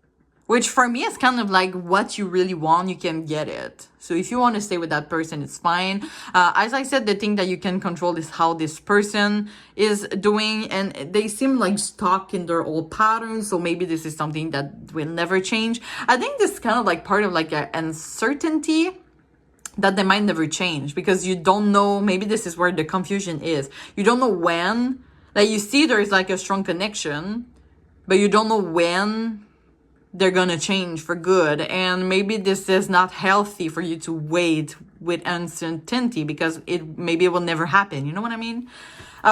which for me is kind of like what you really want, you can get it. So if you want to stay with that person, it's fine. As I said, the thing that you can control is how this person is doing. And they seem like stuck in their old patterns. So maybe this is something that will never change. I think this is kind of like part of like an uncertainty that they might never change. Because you don't know, maybe this is where the confusion is. You don't know when. Like you see there's like a strong connection, but you don't know when they're gonna change for good. And maybe this is not healthy for you to wait with uncertainty because maybe it will never happen. You know what I mean?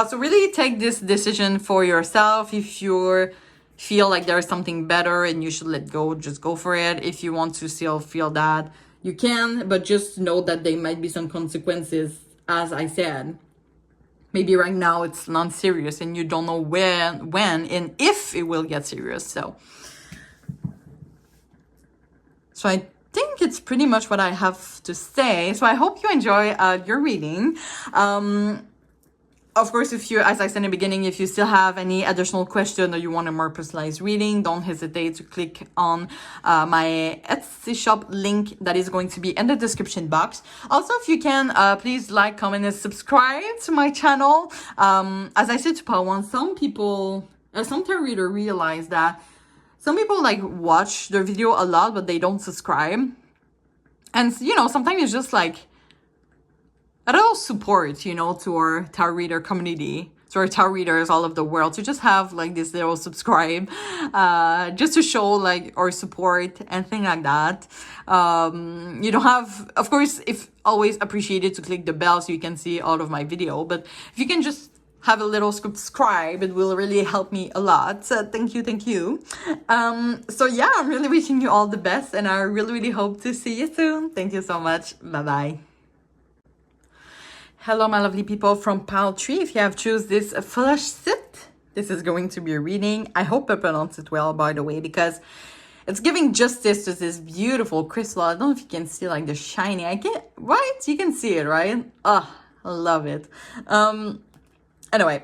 So really take this decision for yourself. If you feel like there's something better and you should let go, just go for it. If you want to still feel that, you can, but just know that there might be some consequences, as I said. Maybe right now it's not serious and you don't know when and if it will get serious. So I think it's pretty much what I have to say. So I hope you enjoy your reading. Of course, if you, as I said in the beginning, if you still have any additional question or you want a more personalized reading, don't hesitate to click on my Etsy shop link that is going to be in the description box. Also, if you can, please like, comment, and subscribe to my channel. As I said to Pawan, some people, some tarot reader realize that some people like watch their video a lot, but they don't subscribe. And, you know, sometimes it's just like a little support, you know, to our tarot reader community, to our tarot readers all over the world, to just have like this little subscribe, just to show like our support and things like that. You don't have, of course, if always appreciated to click the bell so you can see all of my video, but if you can just have a little subscribe, it will really help me a lot. So thank you. So yeah, I'm really wishing you all the best and I really hope to see you soon. Thank you so much. Bye. Hello, my lovely people from pile 3. If you have choose this Fuchsite, this is going to be a reading. I hope I pronounce it well, by the way, because it's giving justice to this beautiful crystal. I don't know if you can see like the shiny. Right? You can see it, right? Oh, I love it. Anyway,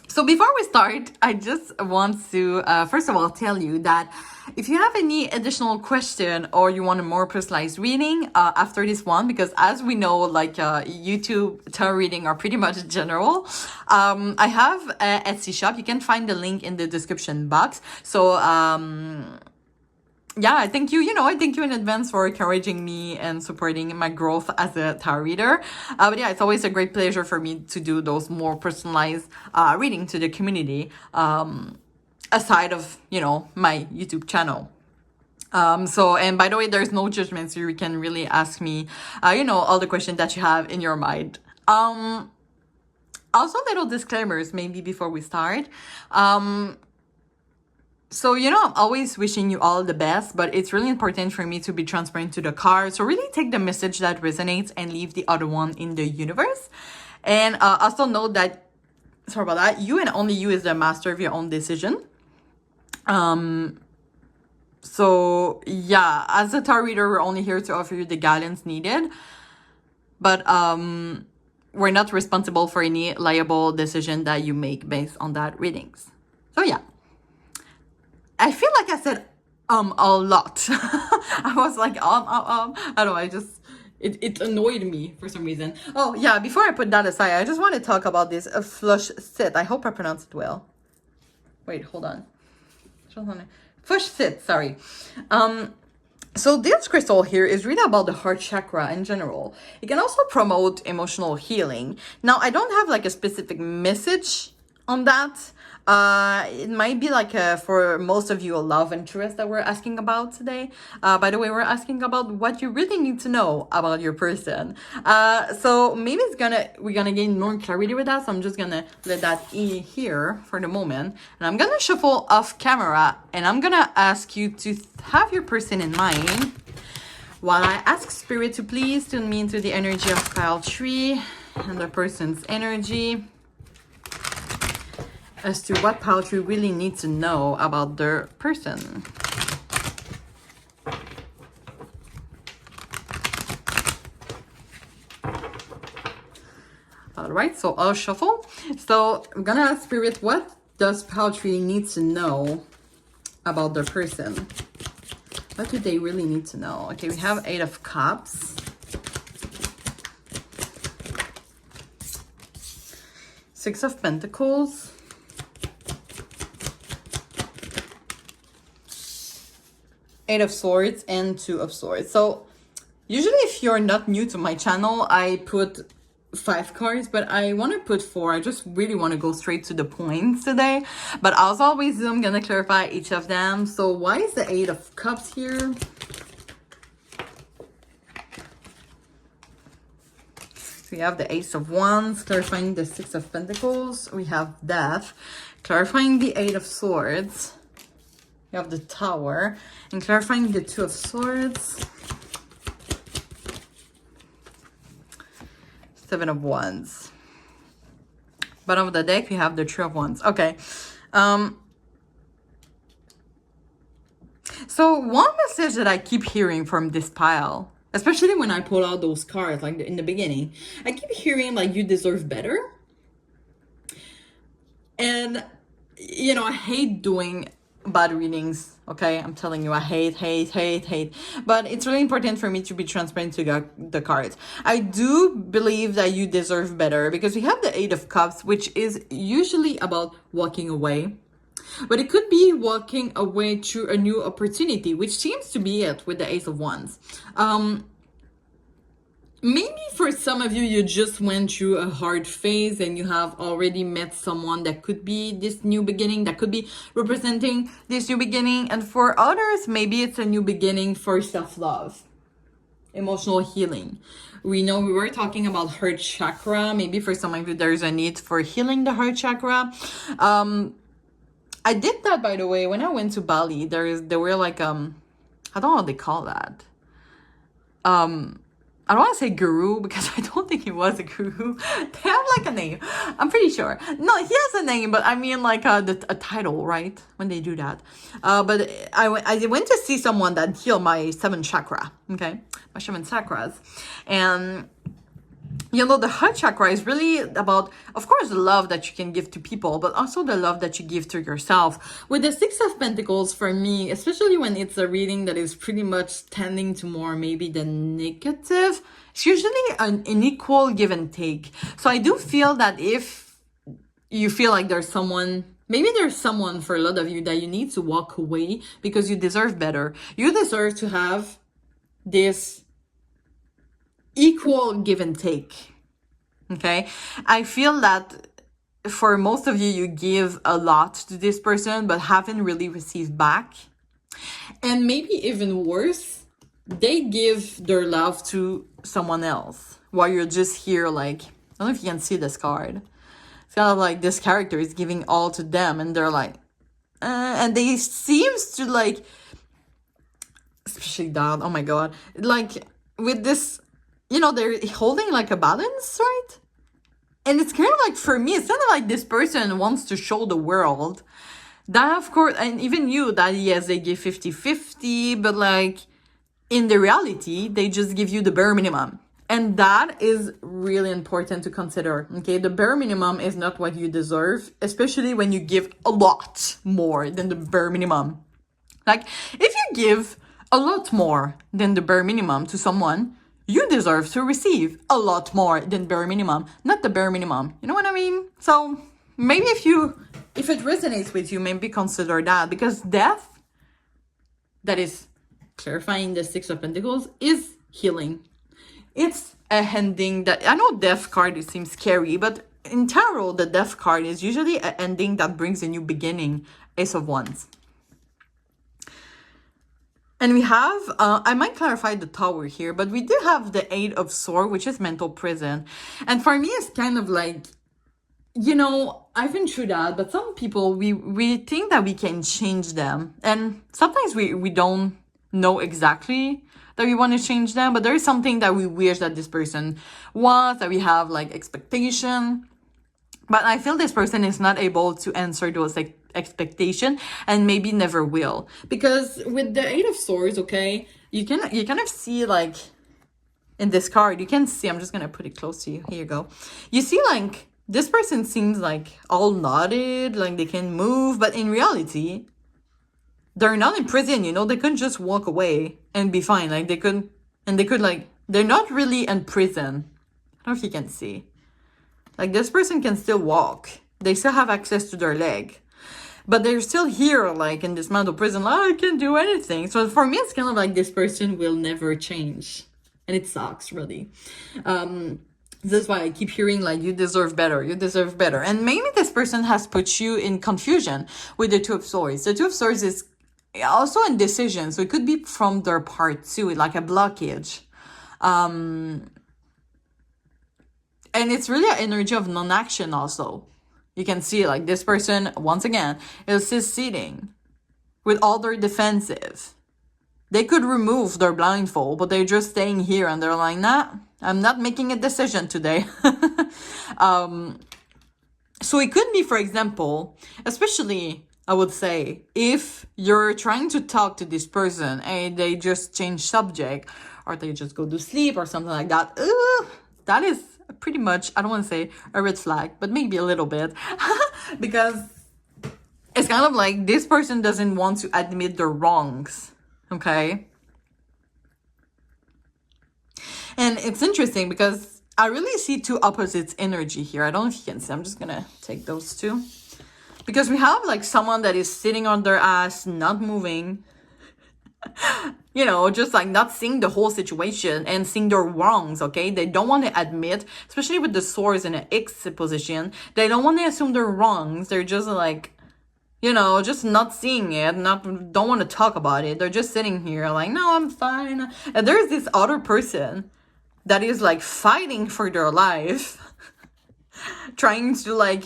so before we start, I just want to, first of all, tell you that if you have any additional question or you want a more personalized reading after this one, because as we know, like YouTube tarot reading are pretty much general, I have an Etsy shop. You can find the link in the description box. So, yeah, I thank you, I thank you in advance for encouraging me and supporting my growth as a tarot reader. But yeah, it's always a great pleasure for me to do those more personalized reading to the community, aside of, my YouTube channel. And by the way, there's no judgment, so you can really ask me, all the questions that you have in your mind. Also, little disclaimers maybe before we start. So, I'm always wishing you all the best, but it's really important for me to be transparent to the cards. So really take the message that resonates and leave the other one in the universe. And also know that, sorry about that, you and only you is the master of your own decision. So yeah, as a tarot reader, we're only here to offer you the guidance needed, but we're not responsible for any liable decision that you make based on that readings. So yeah, I feel like I said a lot. I was like I don't know, it annoyed me for some reason. Oh yeah, before I put that aside, I just want to talk about this Fuchsite. I hope I pronounced it well. Wait, hold on. Fuchsite, sorry. So this crystal here is really about the heart chakra in general. It can also promote emotional healing. Now, I don't have like a specific message on that. It might be like for most of you a love and truest that we're asking about today. By the way, we're asking about what you really need to know about your person. So maybe we're gonna gain more clarity with that. So I'm just gonna let that in here for the moment, and I'm gonna shuffle off camera, and I'm gonna ask you to have your person in mind while I ask spirit to please tune me into the energy of pile 3 and the person's energy, as to what pile 3 really needs to know about their person. All right, so I'll shuffle. So I'm gonna ask spirit, what does pile 3 need to know about their person? What do they really need to know? Okay, we have 8 of Cups. 6 of Pentacles. 8 of Swords and 2 of Swords. So usually if you're not new to my channel, I put 5 cards, but I want to put 4. I just really want to go straight to the points today. But as always, I'm going to clarify each of them. So why is the 8 of Cups here? So we have the Ace of Wands, clarifying the 6 of Pentacles. We have Death, clarifying the 8 of Swords. We have the Tower, and clarifying the 2 of Swords. 7 of Wands. Bottom of the deck, we have the 3 of Wands. Okay. So one message that I keep hearing from this pile, especially when I pull out those cards, like in the beginning, I keep hearing like you deserve better. And, you know, I hate doing bad readings, okay? I'm telling you, I hate. But it's really important for me to be transparent to the cards. I do believe that you deserve better, because we have the 8 of Cups, which is usually about walking away. But it could be walking away to a new opportunity, which seems to be it with the Ace of Wands. Maybe for some of you, you just went through a hard phase and you have already met someone that could be this new beginning, that could be representing this new beginning. And for others, maybe it's a new beginning for self-love, emotional healing. We know we were talking about heart chakra. Maybe for some of you, there's a need for healing the heart chakra. I did that, by the way, when I went to Bali. There were like, I don't know what they call that. I don't want to say guru, because I don't think he was a guru. They have like a name. I'm pretty sure. No, he has a name, but I mean like a title, right? When they do that. But I went to see someone that healed my 7th chakra, okay? My 7 chakras. And, you know, the heart chakra is really about, of course, the love that you can give to people, but also the love that you give to yourself. With the 6 of Pentacles, for me, especially when it's a reading that is pretty much tending to more maybe the negative, it's usually an equal give and take. So I do feel that if you feel like there's someone, maybe there's someone for a lot of you that you need to walk away because you deserve better. You deserve to have this equal give and take. Okay, I feel that for most of you, you give a lot to this person but haven't really received back. And maybe even worse, they give their love to someone else while you're just here. Like, I don't know if you can see this card. It's kind of like this character is giving all to them, and they're like and they seems to like, especially that, oh my god, like with this, you know, they're holding like a balance, right? And it's kind of like, for me, it's kind of like this person wants to show the world That, of course, and even you, that yes, they give 50-50, but like in the reality, they just give you the bare minimum. And that is really important to consider. Okay, the bare minimum is not what you deserve, especially when you give a lot more than the bare minimum. Like, if you give a lot more than the bare minimum to someone, you deserve to receive a lot more than bare minimum, not the bare minimum. You know what I mean? So maybe if it resonates with you, maybe consider that, because death, that is clarifying the Six of Pentacles, is healing. It's a ending that, I know death card, it seems scary, but in tarot, the death card is usually an ending that brings a new beginning. Ace of Wands. And we have, I might clarify the Tower here, but we do have the Eight of Swords, which is mental prison. And for me, it's kind of like, you know, I've been through that, but some people, we think that we can change them. And sometimes we don't know exactly that we want to change them, but there is something that we wish that this person was, that we have like expectation. But I feel this person is not able to answer those expectation, and maybe never will. Because with the Eight of Swords, okay, you kind of see like in this card, you can see, I'm just gonna put it close to you. Here you go. You see like this person seems like all nodded, like they can move, but in reality, they're not in prison, you know, they could just walk away and be fine. Like they could like, they're not really in prison. I don't know if you can see. Like this person can still walk. They still have access to their leg. But they're still here, like in this mental prison, like, I can't do anything. So for me, it's kind of like this person will never change. And it sucks, really. This is why I keep hearing, like, you deserve better, you deserve better. And maybe this person has put you in confusion with the Two of Swords. The Two of Swords is also indecision. So it could be from their part too, like a blockage. And it's really an energy of non-action also. You can see like this person, once again, is succeeding with all their defensive. They could remove their blindfold, but they're just staying here and they're like, nah, I'm not making a decision today. So it could be, for example, especially, I would say, if you're trying to talk to this person and they just change subject, or they just go to sleep or something like that, that is pretty much, I don't want to say a red flag, but maybe a little bit. Because it's kind of like this person doesn't want to admit their wrongs. Okay? And it's interesting because I really see two opposites energy here. I don't know if you can see. I'm just going to take those two. Because we have like someone that is sitting on their ass, not moving. You know, just like not seeing the whole situation and seeing their wrongs, okay? They don't want to admit, especially with the swords in an X position, they don't want to assume their wrongs. They're just like, you know, just not seeing it, don't want to talk about it. They're just sitting here like, no, I'm fine. And there's this other person that is like fighting for their life, trying to like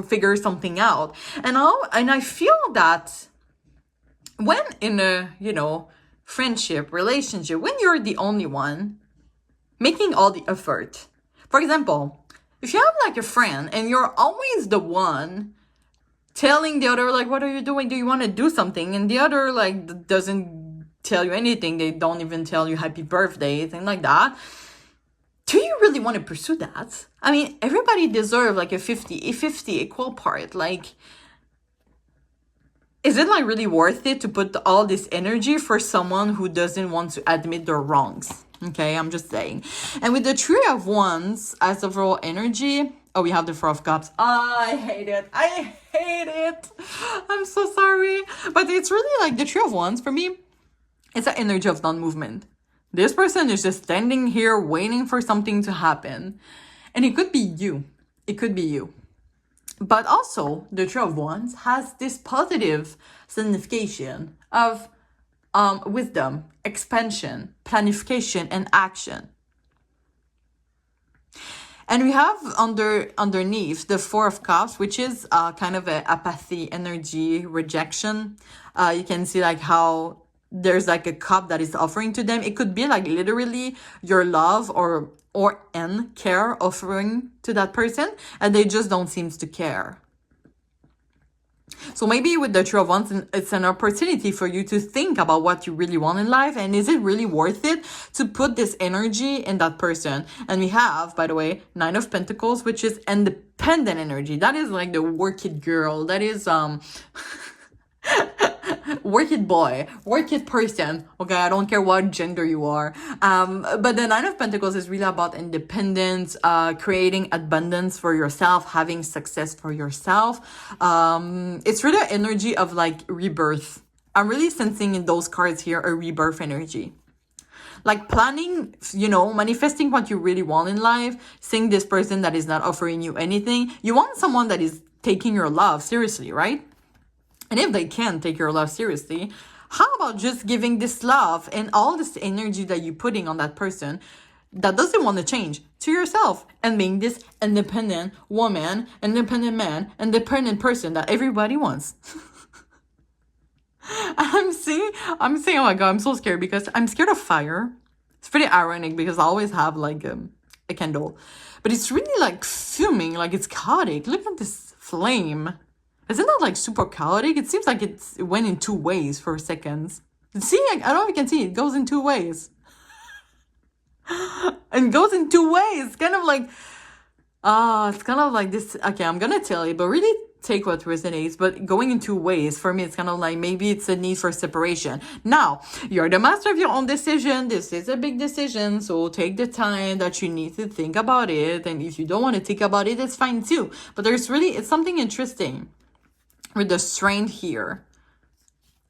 figure something out. And I feel that when in a, you know, friendship, relationship, when you're the only one making all the effort. For example, if you have like a friend and you're always the one telling the other, like, what are you doing? Do you want to do something? And the other, like, doesn't tell you anything. They don't even tell you happy birthday, thing like that. Do you really want to pursue that? I mean, everybody deserves like a 50-50 equal part. Like, is it like really worth it to put all this energy for someone who doesn't want to admit their wrongs? Okay, I'm just saying. And with the Three of Wands as overall energy, oh, we have the Four of Cups. I hate it. I hate it. I'm so sorry. But it's really like the Three of Wands for me. It's an energy of non-movement. This person is just standing here waiting for something to happen. And it could be you. It could be you. But also, the Three of Wands has this positive signification of wisdom, expansion, planification, and action. And we have underneath the Four of Cups, which is kind of a apathy, energy, rejection. You can see like how there's like a cup that is offering to them. It could be like literally your love or care offering to that person, and they just don't seem to care. So maybe with the Two of Wands, it's an opportunity for you to think about what you really want in life, and is it really worth it to put this energy in that person? And we have, by the way, Nine of Pentacles, which is independent energy. That is like the work it girl. That is work it boy, work it person. Okay, I don't care what gender you are. But the Nine of Pentacles is really about independence, creating abundance for yourself, having success for yourself. It's really an energy of like rebirth. I'm really sensing in those cards here a rebirth energy. Like planning, you know, manifesting what you really want in life, seeing this person that is not offering you anything. You want someone that is taking your love seriously, right? And if they can't take your love seriously, how about just giving this love and all this energy that you're putting on that person that doesn't want to change to yourself, and being this independent woman, independent man, independent person that everybody wants. I'm saying, oh my God, I'm so scared because I'm scared of fire. It's pretty ironic because I always have like a candle, but it's really like fuming, like it's chaotic. Look at this flame. Isn't that like super chaotic? It seems like it went in two ways for seconds. See, I don't know if you can see, it goes in two ways. And goes in two ways. Kind of like, it's kind of like this. Okay, I'm gonna tell you, but really take what resonates. But going in two ways, for me, it's kind of like maybe it's a need for separation. Now, you're the master of your own decision. This is a big decision, so take the time that you need to think about it. And if you don't want to think about it, it's fine too. But it's something interesting with the strength here,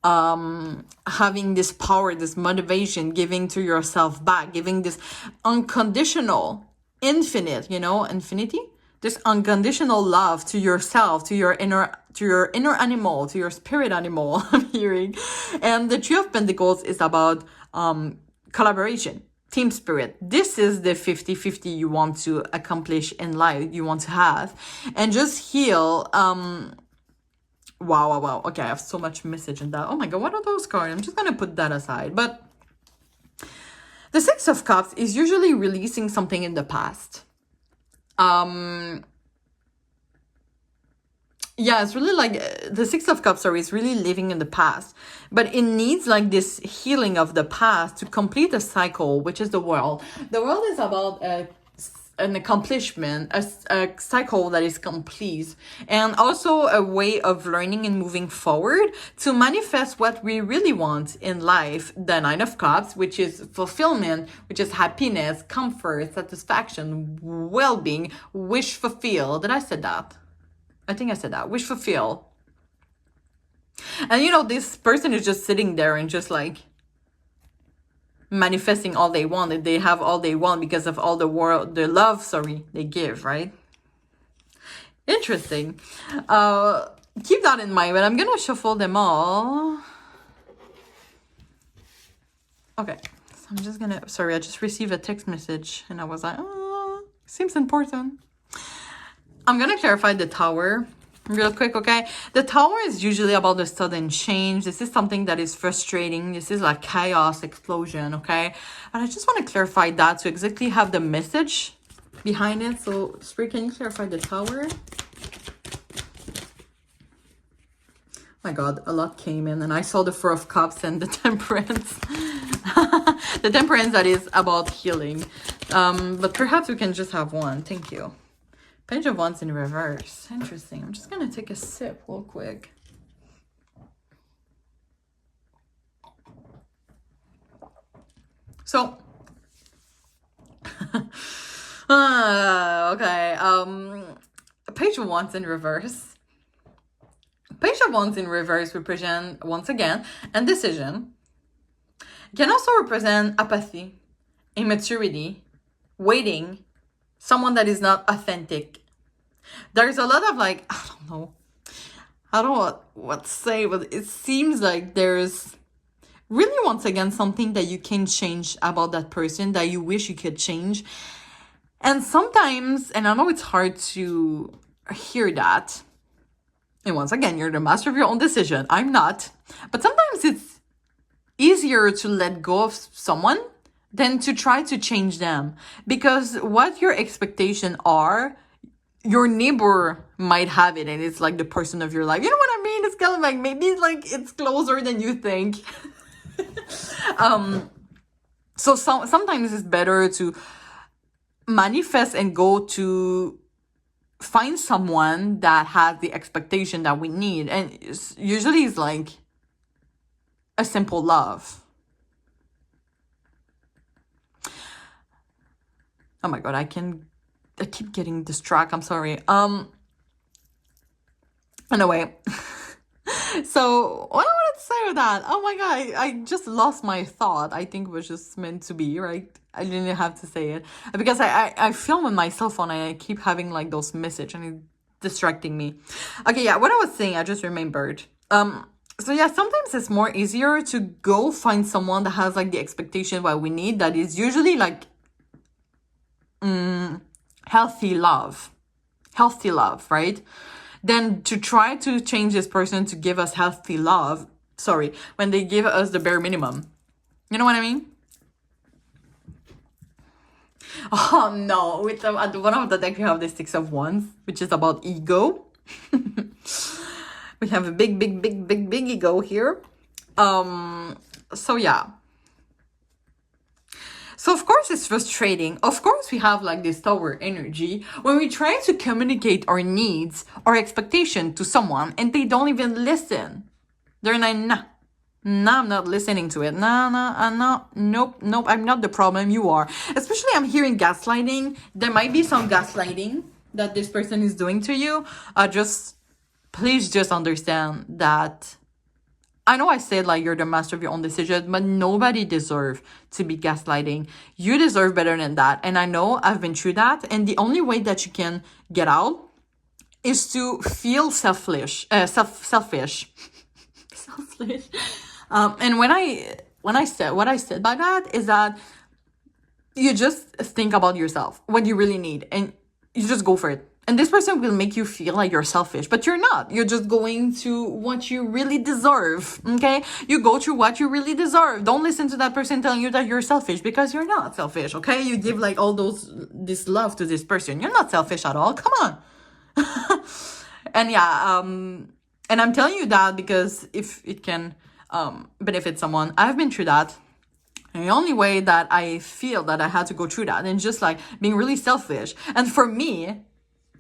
having this power, this motivation, giving to yourself back, giving this unconditional, infinity, this unconditional love to yourself, to your inner animal, to your spirit animal. I'm hearing, and the Three of Pentacles is about collaboration, team spirit. This is the 50-50 you want to accomplish in life, you want to have, and just heal. Wow. Okay, I have so much message in that. Oh my God, what are those cards? I'm just going to put that aside. But the Six of Cups is usually releasing something in the past. Yeah, it's really like the Six of Cups, is really living in the past. But it needs like this healing of the past to complete a cycle, which is the world. The world is about an accomplishment, a cycle that is complete, and also a way of learning and moving forward to manifest what we really want in life. The Nine of Cups, which is fulfillment, which is happiness, comfort, satisfaction, well-being, wish fulfill. Did I say that? I think I said that. Wish fulfill. And this person is just sitting there and just like manifesting all they want. They have all they want because of all the love they give, right? Interesting. Keep that in mind, but I'm gonna shuffle them all. Okay, so I'm just gonna, sorry, I just received a text message and I was like, seems important. I'm gonna clarify the Tower real quick, okay? The Tower is usually about the sudden change. This is something that is frustrating. This is like chaos, explosion, okay? And I just want to clarify that to exactly have the message behind it. So, Spirit, can you clarify the Tower? My God, a lot came in, and I saw the Four of Cups and the Temperance. The Temperance that is about healing. But perhaps we can just have one. Thank you. Page of Wands in reverse. Interesting. I'm just going to take a sip real quick. So, okay. Page of Wands in reverse. Page of Wands in reverse represent, once again, indecision. It can also represent apathy, immaturity, waiting, someone that is not authentic. There's a lot of like, I don't know what to say, but it seems like there's really, once again, something that you can change about that person that you wish you could change. And sometimes, and I know it's hard to hear that, and once again, you're the master of your own decision. I'm not. But sometimes it's easier to let go of someone than to try to change them. Because what your expectations are, your neighbor might have it and it's like the person of your life. You know what I mean? It's kind of like maybe like it's closer than you think. So sometimes it's better to manifest and go to find someone that has the expectation that we need. And usually it's like a simple love. Oh my God, I keep getting distracted. I'm sorry. Anyway, so what I wanted to say with that, oh my God, I just lost my thought. I think it was just meant to be, right? I didn't have to say it because I film on my cell phone and I keep having like those messages and it's distracting me. Okay, yeah, what I was saying, I just remembered. So yeah, sometimes it's more easier to go find someone that has like the expectation what we need, that is usually like healthy love, right? Then to try to change this person to give us healthy love, when they give us the bare minimum. You know what I mean? Oh no, with at one of the decks we have the Six of Wands, which is about ego. We have a big ego here. So yeah. So of course it's frustrating. Of course we have like this tower energy when we try to communicate our needs, our expectation to someone and they don't even listen. They're like, nah, I'm not listening to it. Nope, I'm not the problem, you are. Especially I'm hearing gaslighting. There might be some gaslighting that this person is doing to you. Please just understand that I know I said like you're the master of your own decision, but nobody deserves to be gaslighting. You deserve better than that. And I know I've been through that. And the only way that you can get out is to feel selfish. Selfish. And when I said what I said by that is that you just think about yourself, what you really need, and you just go for it. And this person will make you feel like you're selfish, but you're not. You're just going to what you really deserve, okay? You go through what you really deserve. Don't listen to that person telling you that you're selfish, because you're not selfish, okay? You give like all this love to this person. You're not selfish at all. Come on. And yeah, and I'm telling you that because if it can benefit someone, I've been through that. And the only way that I feel that I had to go through that and just like being really selfish. And for me,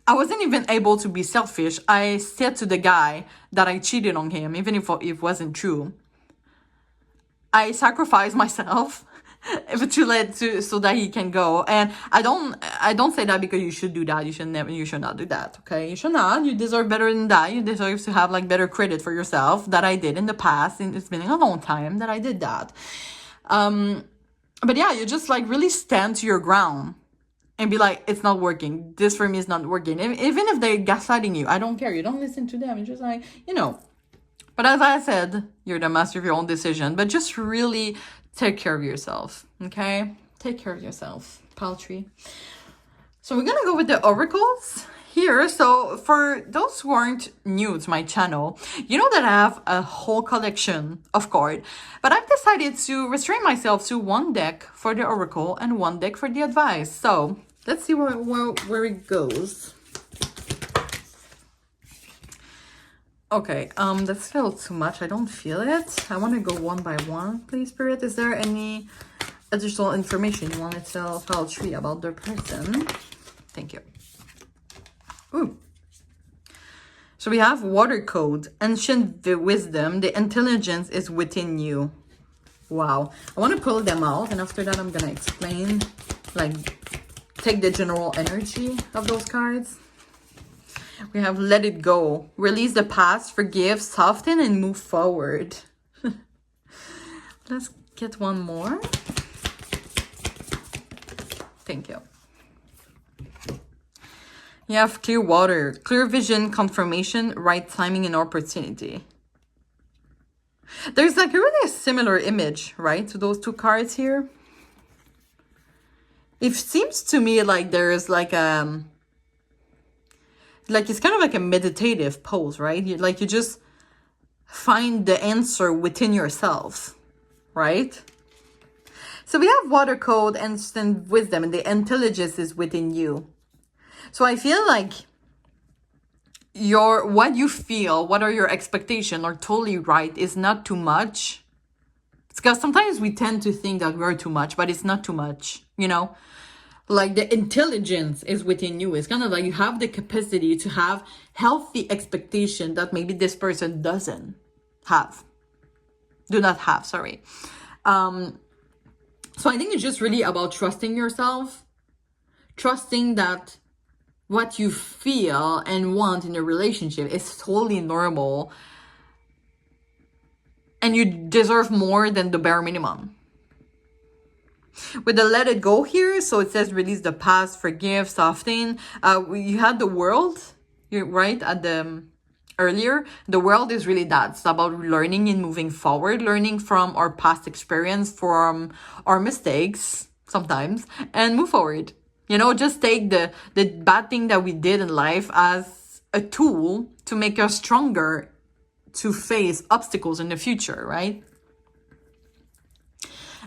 I wasn't even able to be selfish. I said to the guy that I cheated on him, even if it wasn't true. I sacrificed myself so that he can go. And I don't say that because you should do that. You should not do that. Okay, you should not. You deserve better than that. You deserve to have like better credit for yourself that I did in the past. And it's been a long time that I did that. But yeah, you just like really stand to your ground. And be like, it's not working. This for me is not working. Even if they're gaslighting you, I don't care. You don't listen to them. It's just like, But as I said, you're the master of your own decision. But just really take care of yourself, okay? Take care of yourself, paltry. So we're going to go with the oracles here. So for those who aren't new to my channel, you know that I have a whole collection of cards, but I've decided to restrain myself to one deck for the oracle and one deck for the advice. So let's see where it goes. Okay, that's still too much. I don't feel it. I want to go one by one, please, Spirit. Is there any additional information you want to tell paltry about the person? Thank you. Ooh. So we have water code, ancient wisdom, the intelligence is within you. Wow. I want to pull them out, and after that I'm gonna explain, like, take the general energy of those cards. We have let it go, release the past, forgive, soften, and move forward. Let's get one more. Thank you. You have clear water, clear vision, confirmation, right timing, and opportunity. There's like really a similar image, right, to those two cards here. It seems to me like there's like it's kind of like a meditative pose, right? You just find the answer within yourself, right? So we have water code, instant wisdom, and the intelligence is within you. So I feel like what you feel, what are your expectations are totally right, is not too much. It's because sometimes we tend to think that we're too much, but it's not too much, you know? Like the intelligence is within you. It's kind of like you have the capacity to have healthy expectation that maybe this person doesn't have. Do not have, sorry. So I think it's just really about trusting yourself. Trusting that what you feel and want in a relationship is totally normal. And you deserve more than the bare minimum. With the let it go here, so it says release the past, forgive, soften. You had the world, you're right, at the earlier. The world is really that. It's about learning and moving forward, learning from our past experience, from our mistakes sometimes, and move forward. You know, just take the bad thing that we did in life as a tool to make us stronger to face obstacles in the future, right?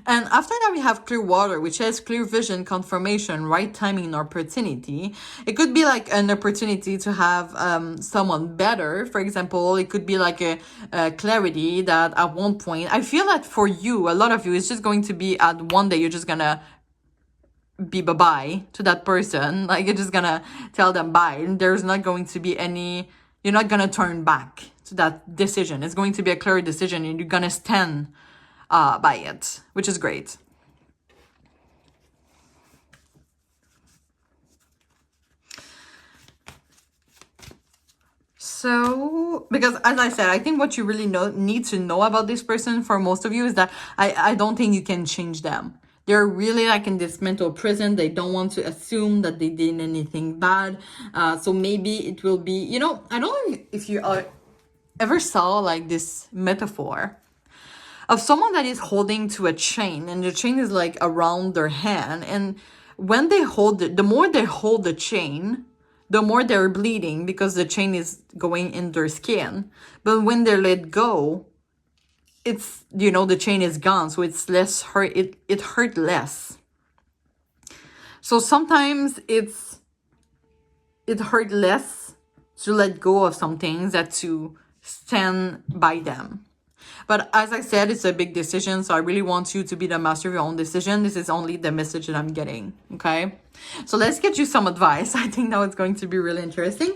And after that, we have clear water, which has clear vision, confirmation, right timing, opportunity. It could be like an opportunity to have someone better. For example, it could be like a clarity that at one point, I feel that for you, a lot of you, it's just going to be at one day, you're just gonna be bye-bye to that person. Like you're just gonna tell them bye. And there's not going to be you're not gonna turn back to that decision. It's going to be a clear decision and you're gonna stand by it, which is great. So, because as I said, I think what you really need to know about this person for most of you is that I don't think you can change them. They're really like in this mental prison. They don't want to assume that they did anything bad. So maybe it will be, you know, I don't know if you ever saw like this metaphor of someone that is holding to a chain, and the chain is like around their hand. And when they hold it, the more they hold the chain, the more they're bleeding because the chain is going in their skin. But when they let go, it's, you know, the chain is gone. So it's less hurt. It hurt less. So sometimes it hurt less to let go of some things than to stand by them. But as I said, it's a big decision. So I really want you to be the master of your own decision. This is only the message that I'm getting. Okay. So let's get you some advice. I think now it's going to be really interesting.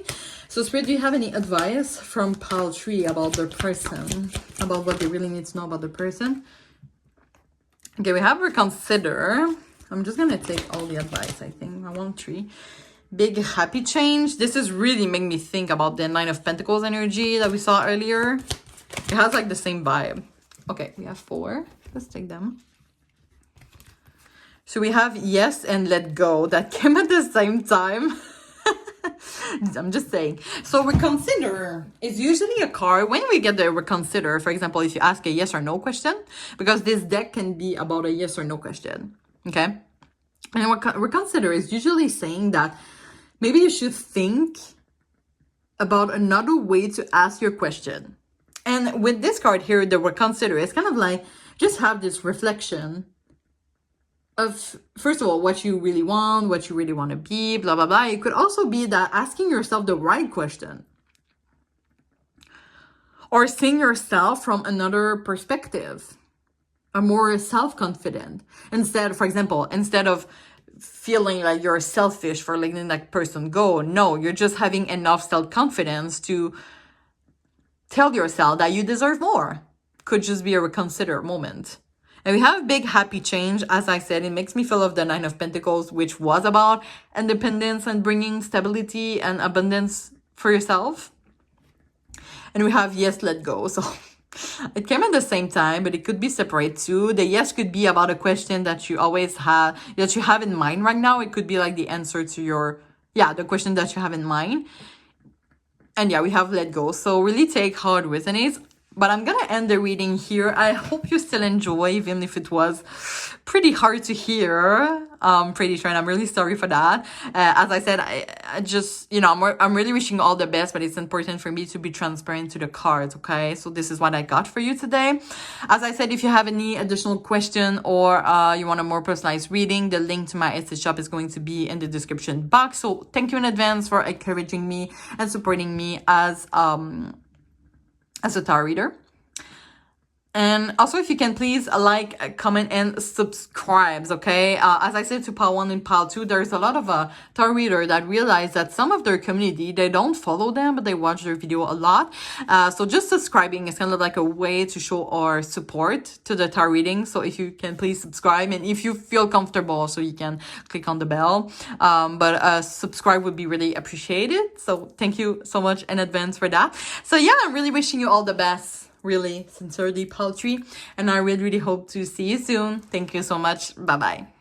So Spirit, do you have any advice from pile 3 about the person? About what they really need to know about the person? Okay, we have reconsider. I'm just going to take all the advice, I think. I want 3. Big happy change. This is really making me think about the 9 of Pentacles energy that we saw earlier. It has like the same vibe. Okay, we have 4. Let's take them. So we have yes and let go that came at the same time. I'm just saying. So reconsider is usually a card. When we get the reconsider, for example, if you ask a yes or no question, because this deck can be about a yes or no question. Okay. And reconsider is usually saying that maybe you should think about another way to ask your question. And with this card here, the reconsider, it's kind of like just have this reflection of, first of all, what you really want, what you really want to be, blah, blah, blah. It could also be that asking yourself the right question. Or seeing yourself from another perspective. A more self-confident. Instead, for example, instead of feeling like you're selfish for letting that person go. No, you're just having enough self-confidence to tell yourself that you deserve more. Could just be a reconsider moment. And we have big happy change. As I said, it makes me feel of the 9 of Pentacles, which was about independence and bringing stability and abundance for yourself. And we have yes, let go. So it came at the same time, but it could be separate too. The yes could be about a question that you always have, that you have in mind right now. It could be like the answer to your, the question that you have in mind. And we have let go. So really take how it resonates. But I'm gonna end the reading here. I hope you still enjoy, even if it was pretty hard to hear. Pretty sure, and I'm really sorry for that. As I said, I just, you know, I'm really wishing you all the best, but it's important for me to be transparent to the cards, okay? So this is what I got for you today. As I said, if you have any additional question or you want a more personalized reading, the link to my Etsy shop is going to be in the description box. So thank you in advance for encouraging me and supporting me as a tarot reader. And also, if you can please like, comment, and subscribe, okay? As I said to Pile 1 and Pile 2, there's a lot of tarot readers that realize that some of their community, they don't follow them, but they watch their video a lot. So just subscribing is kind of like a way to show our support to the tarot reading. So if you can please subscribe, and if you feel comfortable, so you can click on the bell. But subscribe would be really appreciated. So thank you so much in advance for that. So yeah, I'm really wishing you all the best. Really, sincerely, Paltry. And I really hope to see you soon. Thank you so much. Bye-bye.